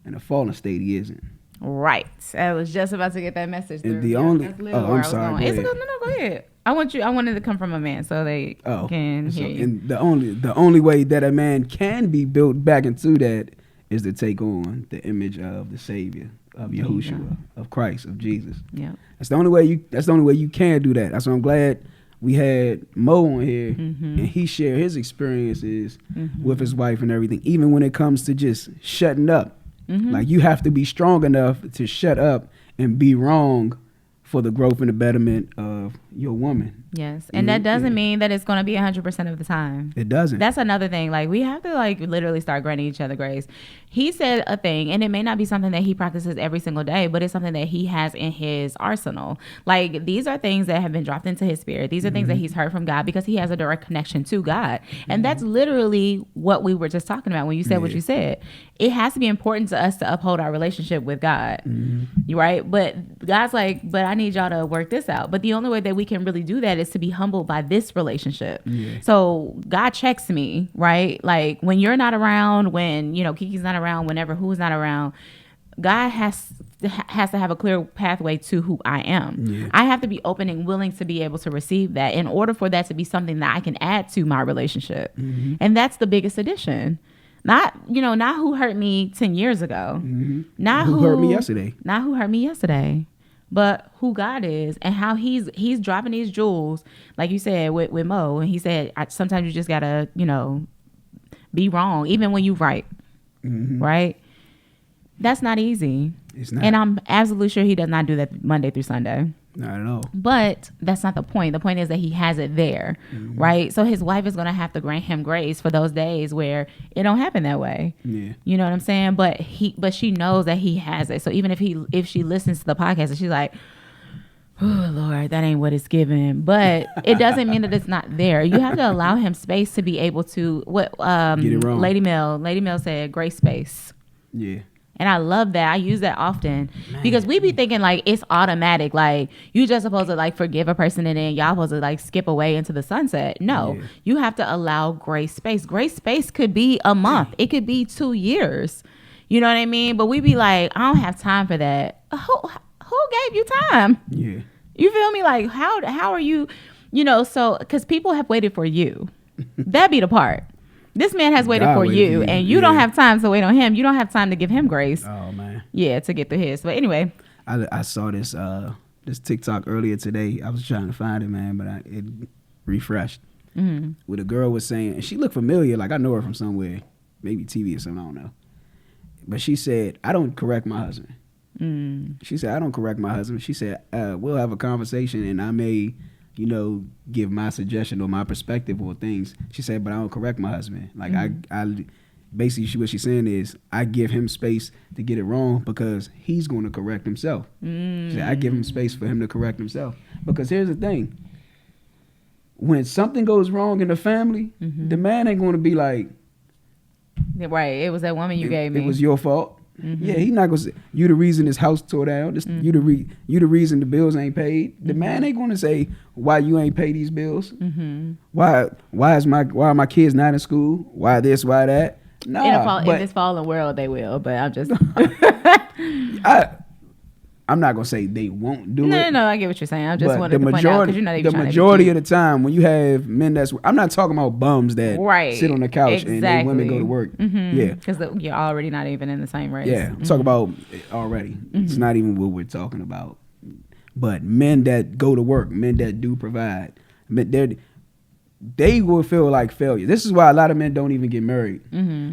In the fallen state, he isn't. Right. I was just about to get that message through. I'm sorry. No, go ahead. I wanted to come from a man so they can hear you. And the only way that a man can be built back into that is to take on the image of the Savior, of Yahushua, of Christ, of Jesus. Yeah. That's the only way you can do that. That's why I'm glad we had Mo on here, and he shared his experiences with his wife and everything, even when it comes to just shutting up. Like, you have to be strong enough to shut up and be wrong for the growth and the betterment of your woman. Yes. And that doesn't mean that it's going to be 100% of the time. It doesn't. That's another thing. Like, we have to, like, literally start granting each other grace. He said a thing, and it may not be something that he practices every single day, but it's something that he has in his arsenal. Like, these are things that have been dropped into his spirit. These are things that he's heard from God because he has a direct connection to God. And that's literally what we were just talking about when you said what you said. It has to be important to us to uphold our relationship with God. Right? But God's like, but I need y'all to work this out. But the only way that we can really do that is to be humbled by this relationship. So God checks me, right? Like, when you're not around, when, Kiki's not around, whenever who's not around, God has to have a clear pathway to who I am. I have to be open and willing to be able to receive that in order for that to be something that I can add to my relationship. And that's the biggest addition. Not who hurt me 10 years ago. Not who hurt me yesterday. Not who hurt me yesterday. But who God is and how he's dropping these jewels, like you said with Mo. And he said, sometimes you just gotta, be wrong, even when you're right. Right? That's not easy. It's not. And I'm absolutely sure he does not do that Monday through Sunday. Not at all. But that's not the point. The point is that he has it there, right? So his wife is going to have to grant him grace for those days where it don't happen that way. Yeah. You know what I'm saying? But she knows that he has it. So even if she listens to the podcast and she's like, oh Lord, that ain't what it's given. But it doesn't mean that it's not there. You have to allow him space to be able to what Get it wrong. Lady Mill said, grace space. Yeah. And I love that. I use that often because we be thinking like it's automatic. Like you just supposed to like forgive a person and then y'all supposed to like skip away into the sunset. No, Yeah. you have to allow grace space. Grace space could be a month. It could be 2 years. You know what I mean? But we be like, I don't have time for that. Who gave you time? Yeah. You feel me? Like how are you, so because people have waited for you. That be the part. This man has waited God for waited you, for you. and you don't have time to wait on him. You don't have time to give him grace. Oh man. Yeah, to get through his. But anyway. I saw this TikTok earlier today. I was trying to find it, man, but it refreshed. Mm-hmm. Where the girl was saying, and she looked familiar, like I know her from somewhere, maybe TV or something, I don't know. But she said, I don't correct my husband. She said, I don't correct my husband. She said, we'll have a conversation and I may, give my suggestion or my perspective on things. She said, but I don't correct my husband. Like I basically what she's saying is I give him space to get it wrong because he's going to correct himself. She said, I give him space for him to correct himself. Because here's the thing. When something goes wrong in the family, the man ain't going to be like, right, it was that woman you gave me. It was your fault. Yeah, he not gonna say you the reason this house tore down. You the reason the bills ain't paid. The man ain't gonna say why you ain't pay these bills. Why are my kids not in school? Why this? Why that? No, in this fallen world they will. But I'm just I'm not gonna say they won't do it. No, I get what you're saying. I just wanted the to point out because you're not even the majority of the time when you have men I'm not talking about bums that sit on the couch and then women go to work. Yeah, because you're already not even in the same race. Yeah, talk about already. It's not even what we're talking about. But men that go to work, men that do provide, they will feel like failure. This is why a lot of men don't even get married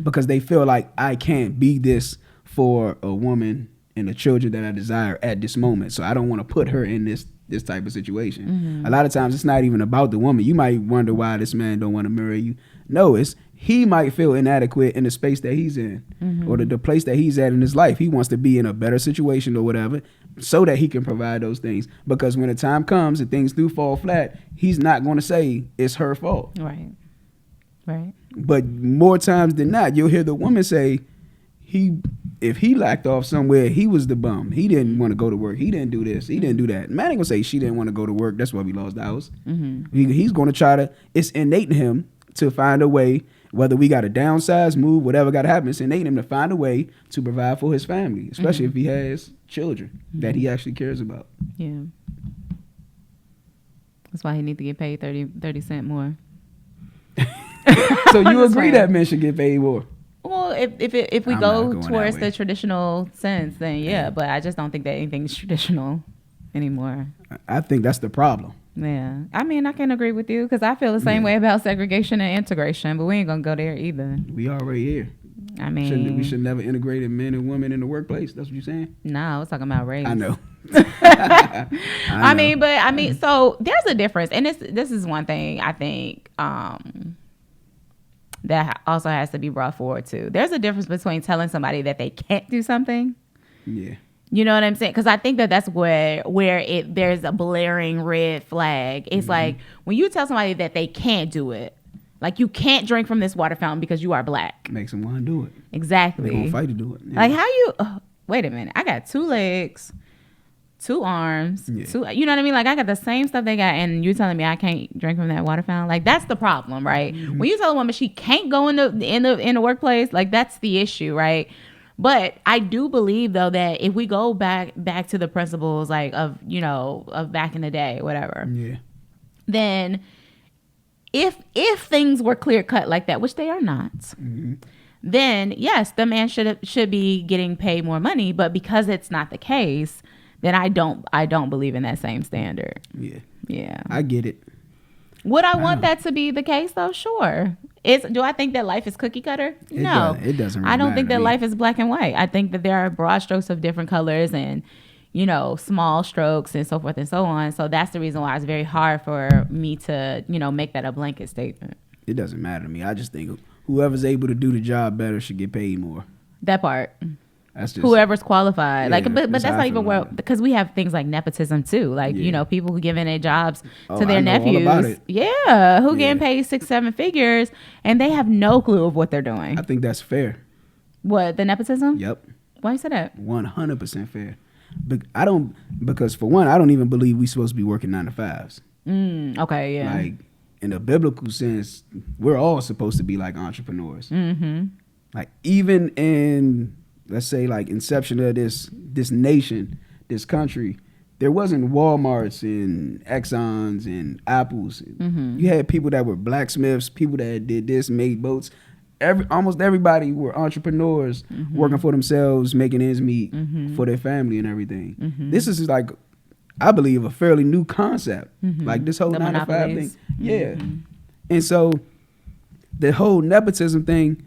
because they feel like I can't be this for a woman and the children that I desire at this moment. So I don't want to put her in this type of situation. A lot of times it's not even about the woman. You might wonder why this man don't want to marry you. No, he might feel inadequate in the space that he's in or the place that he's at in his life. He wants to be in a better situation or whatever so that he can provide those things. Because when the time comes and things do fall flat, he's not going to say it's her fault. Right. But more times than not, you'll hear the woman say, if he lacked off somewhere, he was the bum. He didn't want to go to work. He didn't do this. He didn't do that. Man ain't gonna say she didn't want to go to work. That's why we lost the house. He's gonna try to. It's innate in him to find a way. Whether we got to downsize, move, whatever got to happen, it's innate in him to find a way to provide for his family, especially if he has children that he actually cares about. Yeah. That's why he need to get paid 30 cents more. So you agree that men should get paid more? Well, if we go towards the traditional sense, then yeah. But I just don't think that anything's traditional anymore. I think that's the problem. Yeah, I mean, I can agree with you because I feel the same way about segregation and integration, but we ain't gonna go there either. We already here. I mean, we should never integrate men and women in the workplace. That's what you're saying? No, I was talking about race. I know. I mean, so there's a difference, and this is one thing I think that also has to be brought forward too. There's a difference between telling somebody that they can't do something. Yeah. You know what I'm saying? Because I think that's where there's a blaring red flag. It's like when you tell somebody that they can't do it, like you can't drink from this water fountain because you are black. Makes them want to do it. Exactly. They're gonna fight to do it. Yeah. Like how you? Wait a minute. I got 2 legs, 2 arms, 2. You know what I mean? Like I got the same stuff they got, and you telling me I can't drink from that water fountain? Like that's the problem, right? When you tell a woman she can't go in the workplace, like that's the issue, right? But I do believe though that if we go back to the principles like of back in the day, whatever, then if things were clear cut like that, which they are not, then yes, the man should be getting paid more money. But because it's not the case, then I don't believe in that same standard. Yeah, I get it. Would I want that to be the case though? Sure. Do I think that life is cookie cutter? No, It doesn't really I don't matter think to that me. life is black and white. I think that there are broad strokes of different colors and, you know, small strokes and so forth and so on. So that's the reason why it's very hard for me to, you know, make that a blanket statement. It doesn't matter to me. I just think whoever's able to do the job better should get paid more. That part. That's just Whoever's qualified. Yeah, like, but that's that's how I not feel even where, about it. because we have things like nepotism too. Like, Yeah. you know, people who giving their jobs Oh, to their I know all about nephews. it. Yeah. Who Yeah. getting paid 6-7 figures and they have no clue of what they're doing. I think that's fair. What, the nepotism? Yep. Why you say that? 100% fair. But because for one, I don't even believe we supposed to be working 9 to 5s. Okay, yeah. Like in a biblical sense, we're all supposed to be like entrepreneurs. Mm-hmm. Like even in, let's say, like inception of this nation, this country, there wasn't Walmarts and Exxons and Apples. Mm-hmm. You had people that were blacksmiths, people that did this, made boats. Almost everybody were entrepreneurs, Mm-hmm. working for themselves, making ends meet Mhm. for their family and everything. Mhm. This is like, I believe, a fairly new concept. Mhm. Like this whole The 9 to 5 thing. monopolies. Yeah. Mhm. And so the whole nepotism thing,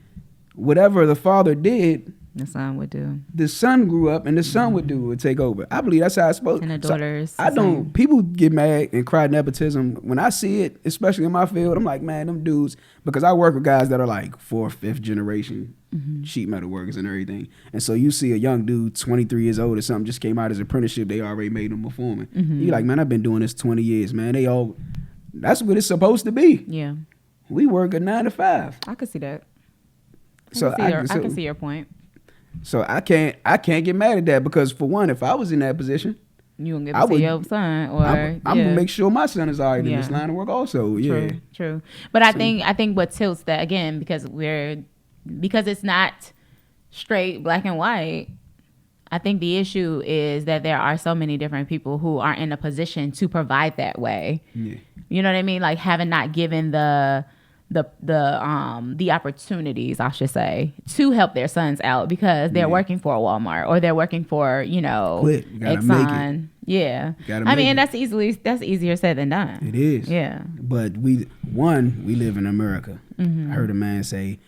whatever the father did, The son would do. the son grew up and the son would take over. I believe that's how it's supposed And the so daughters. I the don't, same. people get mad and cry nepotism. When I see it, especially in my field, I'm like, man, them dudes, because I work with guys that are like 4th, 5th generation Mm-hmm. sheet metal workers and everything. And so you see a young dude, 23 years old or something, just came out as apprenticeship, they already made him a foreman. Mhm. You're like, man, I've been doing this 20 years, man. That's what it's supposed to be. Yeah. We work a 9 to 5. I could see that. So I can see your point. So I can't get mad at that because for one, if I was in that position, You gonna give I it to would- your son, or I'm gonna make sure my son is all right in Yeah. this line of work also. Yeah. True. But I So- think what tilts that again because it's not straight black and white. I think the issue is that there are so many different people who are in a position to provide that way. Yeah. You know what I mean? Like having not given the opportunities, I should say, to help their sons out because they're Yeah. working for a Walmart or they're working for, you know, Quit. You gotta make it. Exxon. Yeah. Gotta I make mean, it. that's easier said than done. It is. Yeah. But we live in America. Mm-hmm. I heard a man say,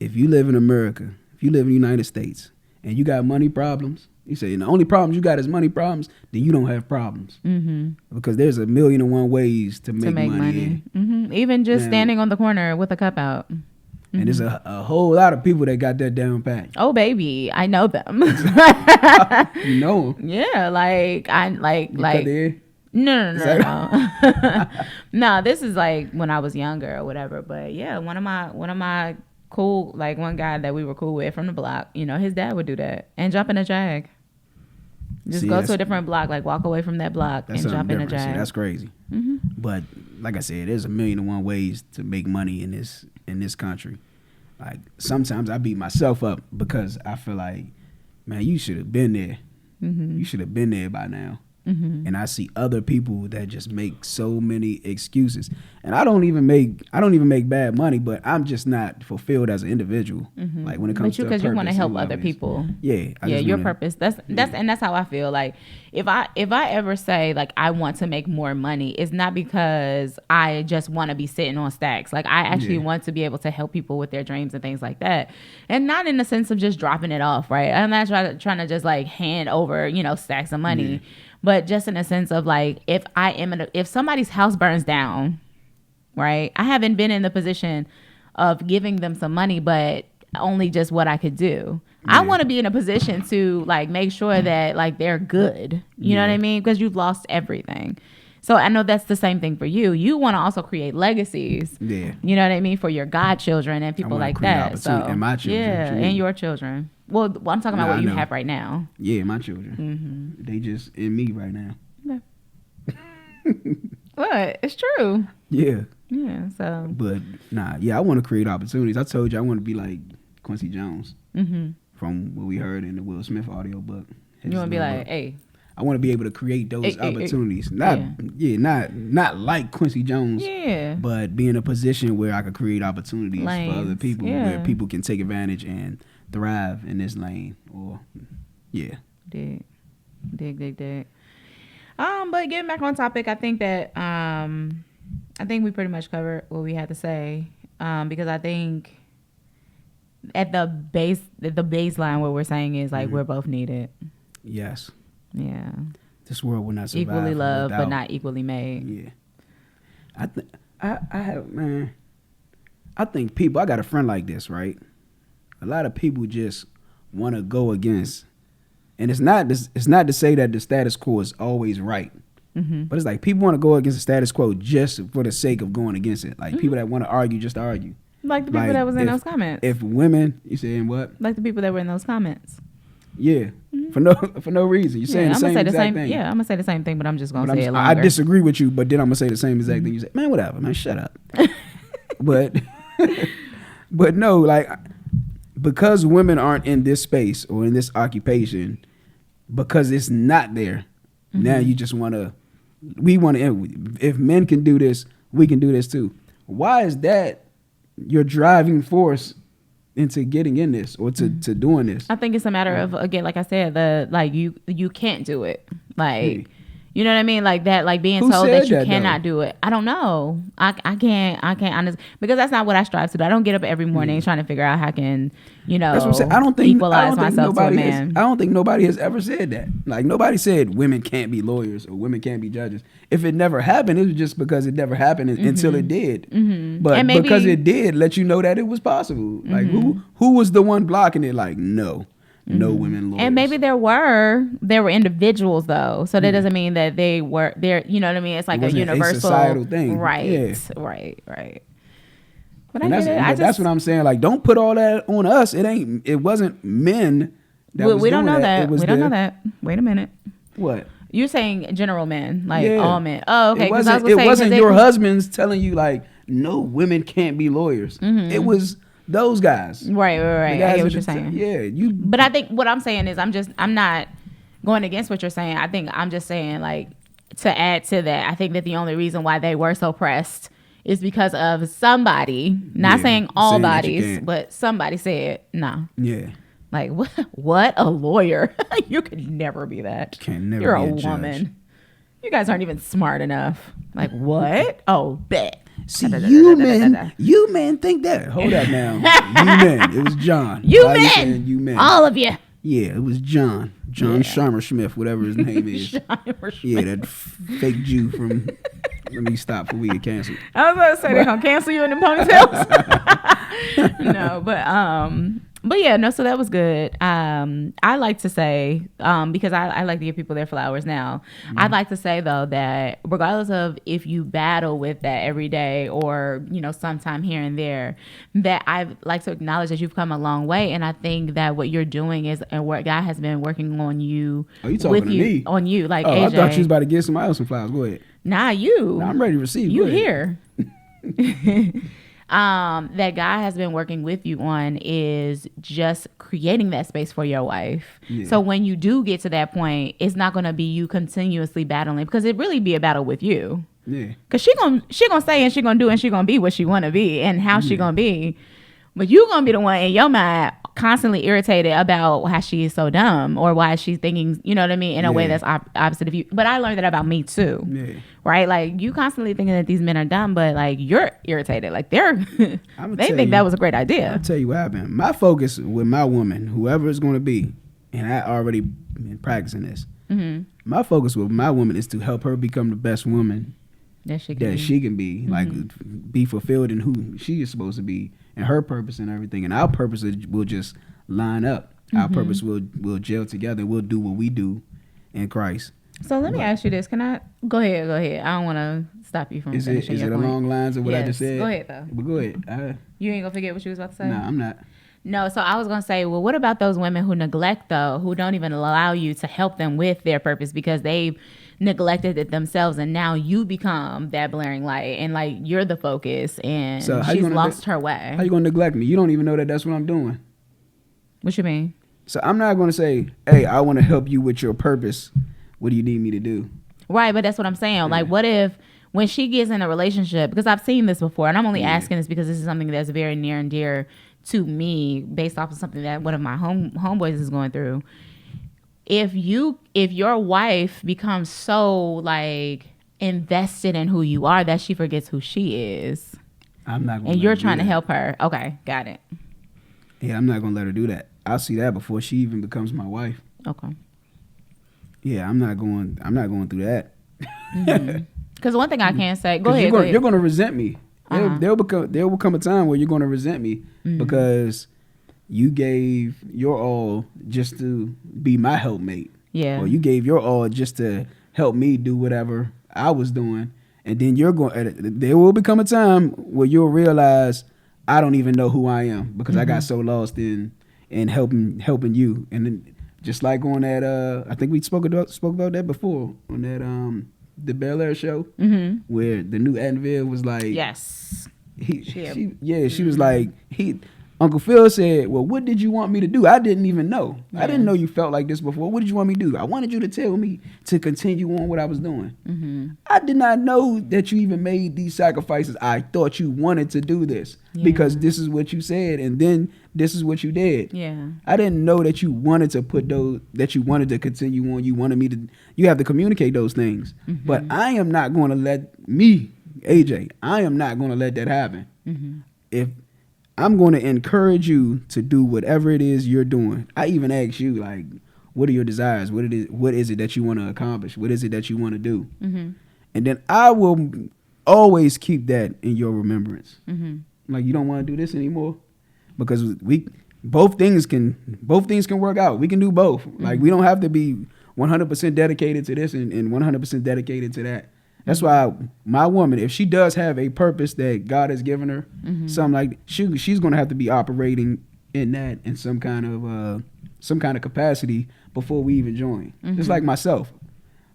if you live in America, if you live in the United States and you got money problems, he said, the only problems you got is money problems, then you don't have problems. Mm-hmm. Because there's 1,000,001 ways to make money. Mm-hmm. Even just Now- standing on the corner with a cup out. And there's a whole lot of people that got that down pat. Oh baby, I know them. You know 'em. Yeah, like I You cut like their ear? no. No, this is like when I was younger or whatever. But yeah, one of my cool, like one guy that we were cool with from the block, you know, his dad would do that and jump in a Jag. Just See, go to that's- a different block, like walk away from that block That's and jump something in a different. See, Jag. that's crazy. Mm-hmm. But like I said, there's 1,000,001 ways to make money in this country. Like sometimes I beat myself up because I feel like, man, you should have been there. Mm-hmm. You should have been there by now. Mm-hmm. And I see other people that just make so many excuses. And I don't even make bad money, but I'm just not fulfilled as an individual. Mm-hmm. Like when it comes to because you want to purpose help and other love, people. Yeah, I Yeah, just your wanna- purpose. That's how I feel. Like if I ever say like I want to make more money, it's not because I just want to be sitting on stacks. Like I actually Yeah. want to be able to help people with their dreams and things like that, and not in the sense of just dropping it off. Right? I'm not trying to just like hand over stacks of money, Yeah. but just in a sense of like if somebody's house burns down, right? I haven't been in the position of giving them some money, but only just what I could do. I Yeah. want to be in a position to like make sure that like they're good. You know what I Yeah. mean? Because you've lost everything. So I know that's the same thing for you. You want to also create legacies. Yeah. You know what I mean? For your godchildren and people wanna like create that. So opportunity- and my children, yeah, too. and your children. Well, I'm talking about Nah, what I you know. have right now. Yeah, my children. Mm-hmm. They just in me right now. What? It's true. Yeah. Yeah. So. But nah, yeah, I want to create opportunities. I told you I want to be like Quincy Jones Mm-hmm. from what we heard in the Will Smith audiobook. You want to be like, hey. I want to be able to create those Hey, opportunities. Not like Quincy Jones, Yeah. but be in a position where I could create opportunities for other Lanes, people, yeah. where people can take advantage and thrive in this lane. Or yeah, Dig. But getting back on topic, I think that I think we pretty much covered what we had to say. because I think at the baseline, what we're saying is like we're both needed. Yes. Yeah. This world will not survive Equally loved, without, but not equally made. Yeah. I think people. I got a friend like this, right? A lot of people just want to go against, and it's not to say that the status quo is always right, but it's like people want to go against the status quo just for the sake of going against it. Like people that want to argue just to argue. Like the people that was in those comments. If women, you saying what? Like the people that were in those comments. Yeah, for no reason. You're saying the same exact thing. Yeah, I'm gonna say the same thing, but I'm just gonna say it longer. I disagree with you, but then I'm gonna say the same exact thing. You say, man, whatever, man, shut up. but no, like because women aren't in this space or in this occupation, because it's not there. Now you just we want to. If men can do this, we can do this too. Why is that your driving force into getting in this or to doing this? I think it's a matter of, again, like I said, you can't do it. Like, you know what I mean? Like that, like being told that you cannot do it. I don't know. I can't honestly, because that's not what I strive to do. I don't get up every morning trying to figure out how I can, that's what I'm saying. I don't think myself to a man. I don't think nobody has ever said that. Like nobody said women can't be lawyers or women can't be judges. If it never happened, it was just because it never happened until it did. But maybe, because it did, let you know that it was possible. Like who was the one blocking it? Like no women lawyers. And maybe there were individuals though, so that doesn't mean that they were there. You know what I mean? It's like a universal societal thing, right? Yeah. Right. But that's what I'm saying. Like, don't put all that on us. It wasn't men. We don't know that. We don't know that. Wait a minute. What? You're saying general men, like all men. Oh, okay. It wasn't your husbands telling you like, no, women can't be lawyers. It was those guys. Right. I get what you're saying. Yeah, But I think what I'm saying is I'm not going against what you're saying. I think I'm just saying, like, to add to that, I think that the only reason why they were so pressed is because of somebody, not saying all bodies, but somebody said, no. Yeah. Like, what? A lawyer? You could never be that. You're a woman. Judge. You guys aren't even smart enough. Like, what? Oh, bet. See, you men think that. Hold up now. You men. It was John. You men. All of you. Yeah, it was John. John Scheimer-Smith, whatever his name is. Yeah, that fake Jew from... Let me stop before we get canceled. I was about to say they're going to cancel you in the ponytails. No, but yeah, no, so that was good. I like to say, because I like to give people their flowers now. I'd like to say, though, that regardless of if you battle with that every day or, sometime here and there, that I like to acknowledge that you've come a long way. And I think that what you're doing is, and what God has been working on you. Oh, you talking to me? On you, like AJ. I thought you was about to give somebody else some flowers. Go ahead. Nah, you. Nah, I'm ready to receive. You here. That God has been working with you on is just creating that space for your wife. Yeah. So when you do get to that point, it's not going to be you continuously battling, because it really be a battle with you. Yeah. Because she gonna say and she gonna do and she gonna be what she want to be and how she gonna be. But you gonna be the one in your mind constantly irritated about how she is so dumb or why she's thinking, you know what I mean, in a way that's opposite of you. But I learned that about me too. Yeah. Right? Like, you constantly thinking that these men are dumb, but like, you're irritated. Like, they think that was a great idea. I'll tell you what happened. My focus with my woman, whoever it's going to be, and I already been practicing this. My focus with my woman is to help her become the best woman that she can be. Like, be fulfilled in who she is supposed to be and her purpose and everything. And our purpose will just line up. Our purpose will gel together. We'll do what we do in Christ. So let me ask you this. Can I go ahead? I don't want to stop you from finishing your point. Is it along lines of what I just said? Go ahead, though. Well, go ahead. You ain't gonna forget what you was about to say? No, I'm not. No, so I was gonna say, well, what about those women who neglect, though, who don't even allow you to help them with their purpose because they've neglected it themselves, and now you become that blaring light, and like, you're the focus, and so she's lost her way. How you gonna neglect me? You don't even know that that's what I'm doing. What you mean? So I'm not gonna say, hey, I want to help you with your purpose. What do you need me to do? Right, but that's what I'm saying. Yeah. Like, what if when she gets in a relationship, because I've seen this before, and I'm only asking this because this is something that's very near and dear to me based off of something that one of my homeboys is going through. If your wife becomes so like invested in who you are that she forgets who she is, I'm not gonna And let you're her do trying to that. help her. Okay, got it. Yeah, I'm not gonna let her do that. I'll see that before she even becomes my wife. Okay. Yeah, I'm not going through that. Because one thing I can say, go 'Cause ahead. you're gonna resent me. Uh-huh. There'll become a time where you're gonna resent me because you gave your all just to be my helpmate. Yeah. Or you gave your all just to help me do whatever I was doing. And then there will become a time where you'll realize I don't even know who I am because I got so lost in helping you. And then just like on that, I think we spoke about that before on that the Bel Air show where the new Advil was like, Yes. she was like, Uncle Phil said, well, what did you want me to do? I didn't even know. Yeah. I didn't know you felt like this before. What did you want me to do? I wanted you to tell me to continue on what I was doing. I did not know that you even made these sacrifices. I thought you wanted to do this because this is what you said, and then this is what you did. Yeah. I didn't know that you wanted to that you wanted to continue on. You wanted me to, you have to communicate those things. But I am not going to AJ, I am not going to let that happen. If I'm going to encourage you to do whatever it is you're doing. I even ask you, like, what are your desires? What is it that you want to accomplish? What is it that you want to do? And then I will always keep that in your remembrance. Like, you don't want to do this anymore because both things can work out. We can do both. Like, we don't have to be 100% dedicated to this and 100% dedicated to that. That's why my woman, if she does have a purpose that God has given her, something like she's going to have to be operating in that in some kind of capacity before we even join. Just like myself,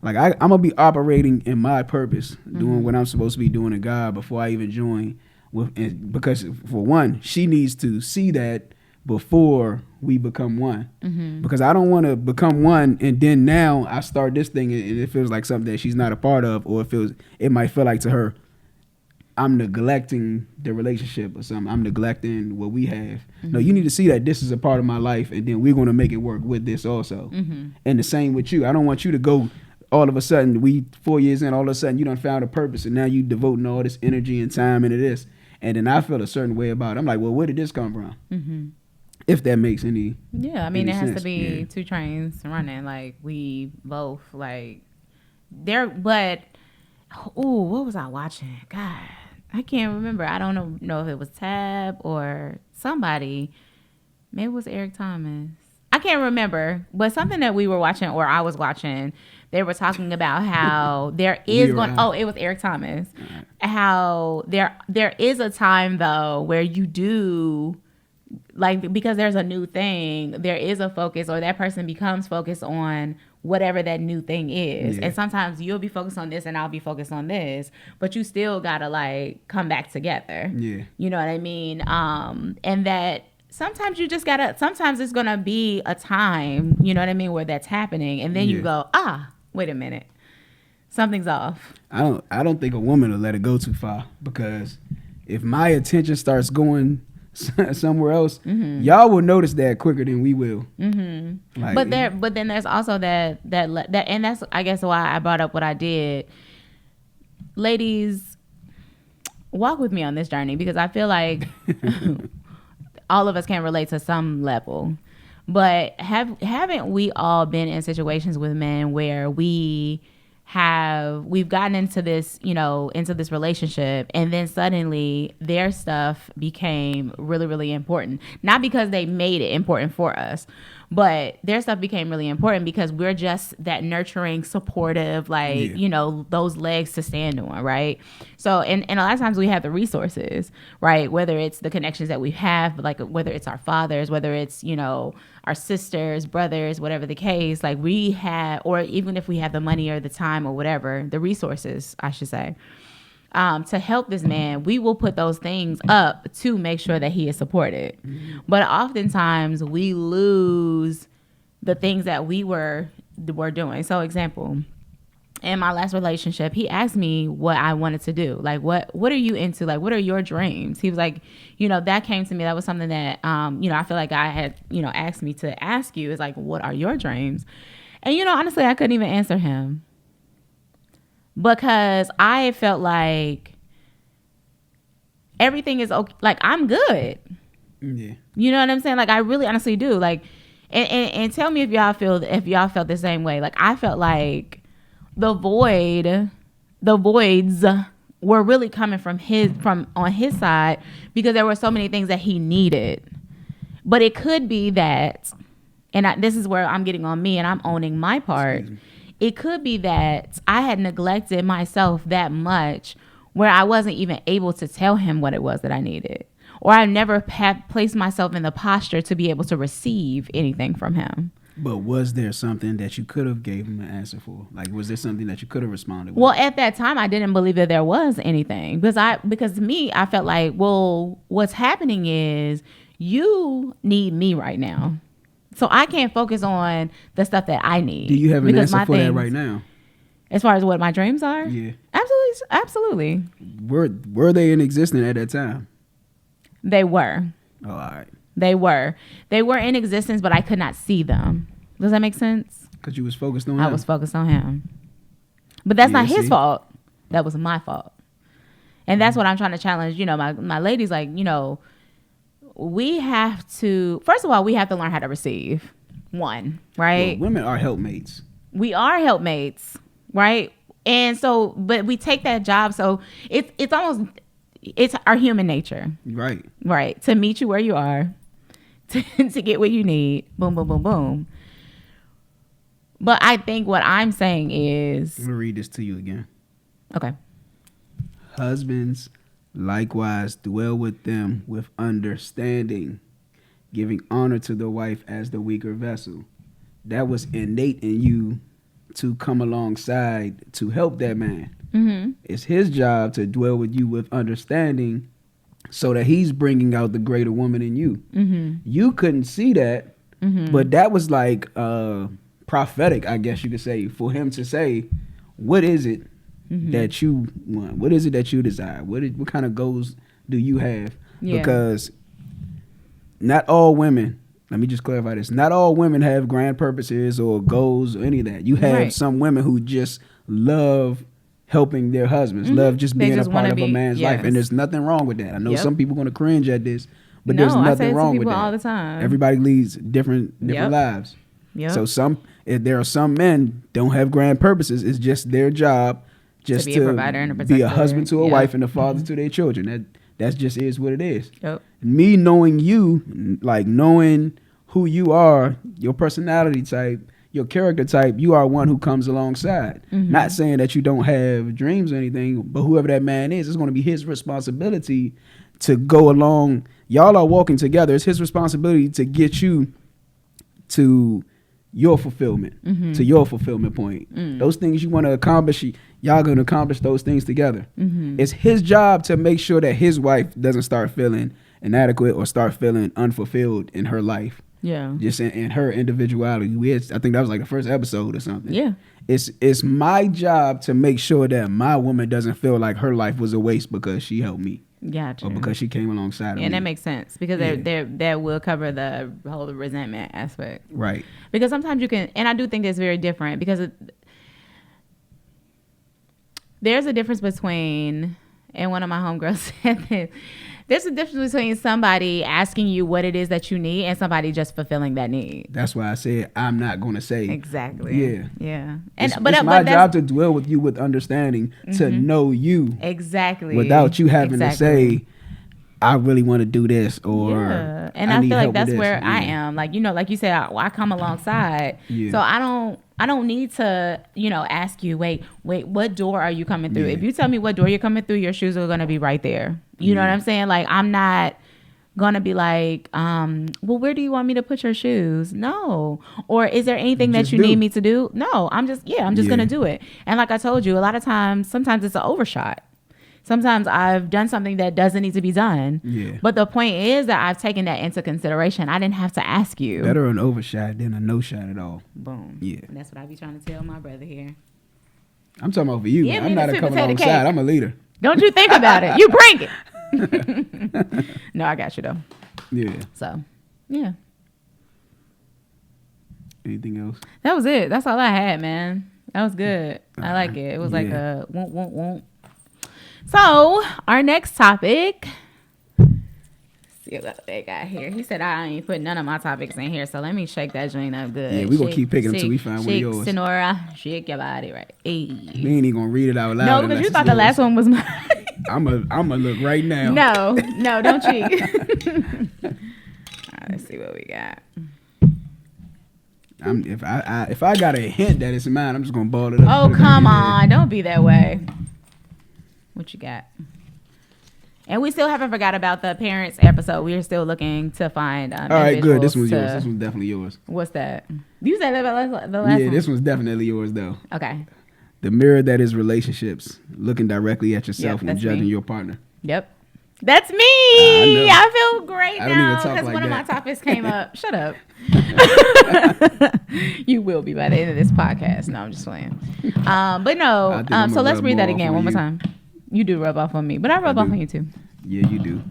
like I'm gonna be operating in my purpose, doing what I'm supposed to be doing in God before I even join. Because for one, she needs to see that before we become one. Because I don't want to become one and then now I start this thing and it feels like something that she's not a part of, or it might feel like to her I'm neglecting the relationship or something. I'm neglecting what we have. No, you need to see that this is a part of my life and then we're going to make it work with this also. And the same with you. I don't want you to go all of a sudden, 4 years in, all of a sudden you done found a purpose and now you devoting all this energy and time into this. And then I feel a certain way about it. I'm like, well, where did this come from? If that makes any it has sense. to be two trains running. Like, we both, like, there, but, what was I watching? God, I can't remember. I don't know if it was Tab or somebody. Maybe it was Eric Thomas. I can't remember, but something that we were watching or I was watching, they were talking about how there is it was Eric Thomas. How there is a time though where you do, like, because there's a new thing, there is a focus, or that person becomes focused on whatever that new thing is. And sometimes you'll be focused on this and I'll be focused on this, but you still gotta, like, come back together. You know what I mean? And that sometimes you just gotta, sometimes it's gonna be a time, you know what I mean, where that's happening, and then you go, wait a minute, something's off. I don't think a woman will let it go too far, because if my attention starts going somewhere else, y'all will notice that quicker than we will. Like, but then there's also that and that's, I guess, why I brought up what I did. Ladies, walk with me on this journey, because I feel like all of us can relate to some level. But haven't we all been in situations with men where we've gotten into this, into this relationship, and then suddenly their stuff became really, really important. Not because they made it important for us, but their stuff became really important because we're just that nurturing, supportive, like, those legs to stand on, right? So, and a lot of times we have the resources, right? Whether it's the connections that we have, like whether it's our fathers, whether it's, our sisters, brothers, whatever the case, like we have, or even if we have the money or the time or whatever, the resources, I should say, to help this man, we will put those things up to make sure that he is supported. But oftentimes we lose the things that we were doing. So, example, in my last relationship, he asked me what I wanted to do. Like, what are you into? Like, what are your dreams? He was like, that came to me. That was something that, I feel like God had, asked me to ask you, is like, what are your dreams? And, honestly, I couldn't even answer him, because I felt like everything is okay. Like, I'm good. Yeah. You know what I'm saying? Like, I really honestly do. Like, and tell me if y'all felt the same way. Like, I felt like the voids were really coming from on his side, because there were so many things that he needed. But it could be that, and this is where I'm getting on me and I'm owning my part. It could be that I had neglected myself that much where I wasn't even able to tell him what it was that I needed. Or I never had placed myself in the posture to be able to receive anything from him. But was there something that you could have gave him an answer for? Like, was there something that you could have responded with? Well, at that time, I didn't believe that there was anything, because to me, I felt like, well, what's happening is you need me right now. So I can't focus on the stuff that I need. Do you have an answer for that right now? As far as what my dreams are? Yeah. Absolutely. Were they in existence at that time? They were. Oh, all right. They were in existence, but I could not see them. Does that make sense? Because you was focused on him. I was focused on him. But that's not his fault. That was my fault. And that's what I'm trying to challenge, my ladies, like, we have to, first of all, we have to learn how to receive. One, right? Well, women are helpmates. We are helpmates, right? And so, but we take that job. So it's our human nature. Right. Right. To meet you where you are, to get what you need. Boom, boom, boom, boom. But I think what I'm saying is, I'm going to read this to you again. Okay. Husbands likewise dwell with them with understanding, giving honor to the wife as the weaker vessel. That was innate in you to come alongside to help that man. Mm-hmm. It's his job to dwell with you with understanding, so that he's bringing out the greater woman in you. Mm-hmm. You couldn't see that, but that was like prophetic, I guess you could say, for him to say, what is it that you want? What is it that you desire? What kind of goals do you have? Yeah. Because not all women, let me just clarify this, not all women have grand purposes or goals or any of that. You have some women who just love helping their husbands, love just being a part of a man's life. And there's nothing wrong with that. I know some people are going to cringe at this, but there's nothing wrong with that. All the time. Everybody leads different lives. Yep. So if there are some men don't have grand purposes. It's just their job just to be a provider and a protector, be a husband to a wife and a father to their children. That just is what it is. Yep. Me knowing you, like knowing who you are, your personality type, your character type, you are one who comes alongside. Mm-hmm. Not saying that you don't have dreams or anything, but whoever that man is, it's going to be his responsibility to go along. Y'all are walking together. It's his responsibility to get you to your fulfillment, to your fulfillment point. Those things you want to accomplish, y'all going to accomplish those things together. It's his job to make sure that his wife doesn't start feeling inadequate or start feeling unfulfilled in her life. Yeah, just in her individuality. I think that was like the first episode or something. Yeah, it's my job to make sure that my woman doesn't feel like her life was a waste because she helped me. Gotcha. Or because she came alongside of me. And that makes sense, because that will cover the whole resentment aspect. Right. Because sometimes you can, and I do think it's very different, because there's a difference between, and one of my homegirls said this, there's a difference between somebody asking you what it is that you need and somebody just fulfilling that need. That's why I said I'm not going to say. Exactly. Yeah. Yeah. And it's my job to dwell with you with understanding, to know you. Exactly. Without you having to say, I really want to do this, or and I feel like that's where I am. Like, like you said, I come alongside. So I don't need to, ask you, wait, what door are you coming through? If you tell me what door you're coming through, your shoes are going to be right there. You know what I'm saying? Like, I'm not going to be like, well, where do you want me to put your shoes? No. Or is there anything that you need me to do? No, I'm just going to do it. And like I told you, a lot of times, sometimes it's an overshot. Sometimes I've done something that doesn't need to be done. Yeah. But the point is that I've taken that into consideration. I didn't have to ask you. Better an overshot than a no shot at all. Boom. Yeah. And that's what I be trying to tell my brother here. I'm talking about for you. I'm not a coming alongside. I'm a leader. Don't you think about it. You bring it. No, I got you though. Yeah. So, yeah. Anything else? That was it. That's all I had, man. That was good. I like it. It was like a won't. So, our next topic see what they got here. He said I ain't put none of my topics in here, so let me shake that joint up good. Yeah, we gonna keep picking until we find one of yours. Sonora, shake your body right. Hey. We ain't even gonna read it out loud. No, because you thought the last one was mine. I'm a look right now. No, don't cheat. All right, let's see what we got. If I got a hint that it's mine, I'm just gonna ball it up. Oh, come on, don't be that way. What you got? And we still haven't forgot about the parents episode. We are still looking to find. All right, good. This one's yours. This one's definitely yours. What's that? You said that about the last one. Yeah, this one's definitely yours though. Okay. The mirror that is relationships. Looking directly at yourself when judging your partner. Yep. That's me. I feel great now because one of my topics came up. Shut up. You will be by the end of this podcast. No, I'm just playing. But no. So let's read that again one more time. You do rub off on me, but I rub off on you too. Yeah, you do.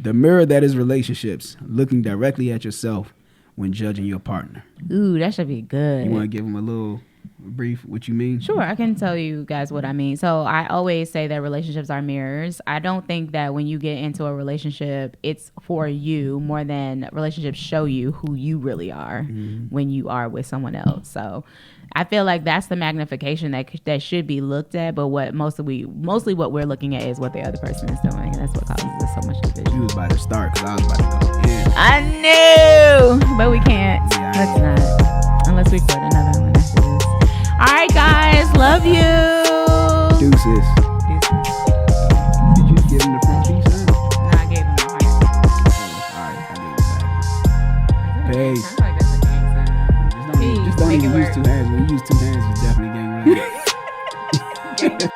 The mirror that is relationships. Looking directly at yourself when judging your partner. Ooh, that should be good. You want to give them a little brief what you mean? Sure, I can tell you guys what I mean. So I always say that relationships are mirrors. I don't think that when you get into a relationship, it's for you more than relationships show you who you really are when you are with someone else. So I feel like that's the magnification that should be looked at. But what mostly what we're looking at is what the other person is doing, and that's what causes us so much division. You was about to start because I was about to go in. I knew, but we can't. Yeah, let's not, unless we record another one after this. All right, guys, love you. Deuces. Did you give him the front piece? No, I gave him the heart. All right, I gave it back. Peace. I like that's a gang sign. Just don't even use two hands. When you use two hands, it's definitely gang related.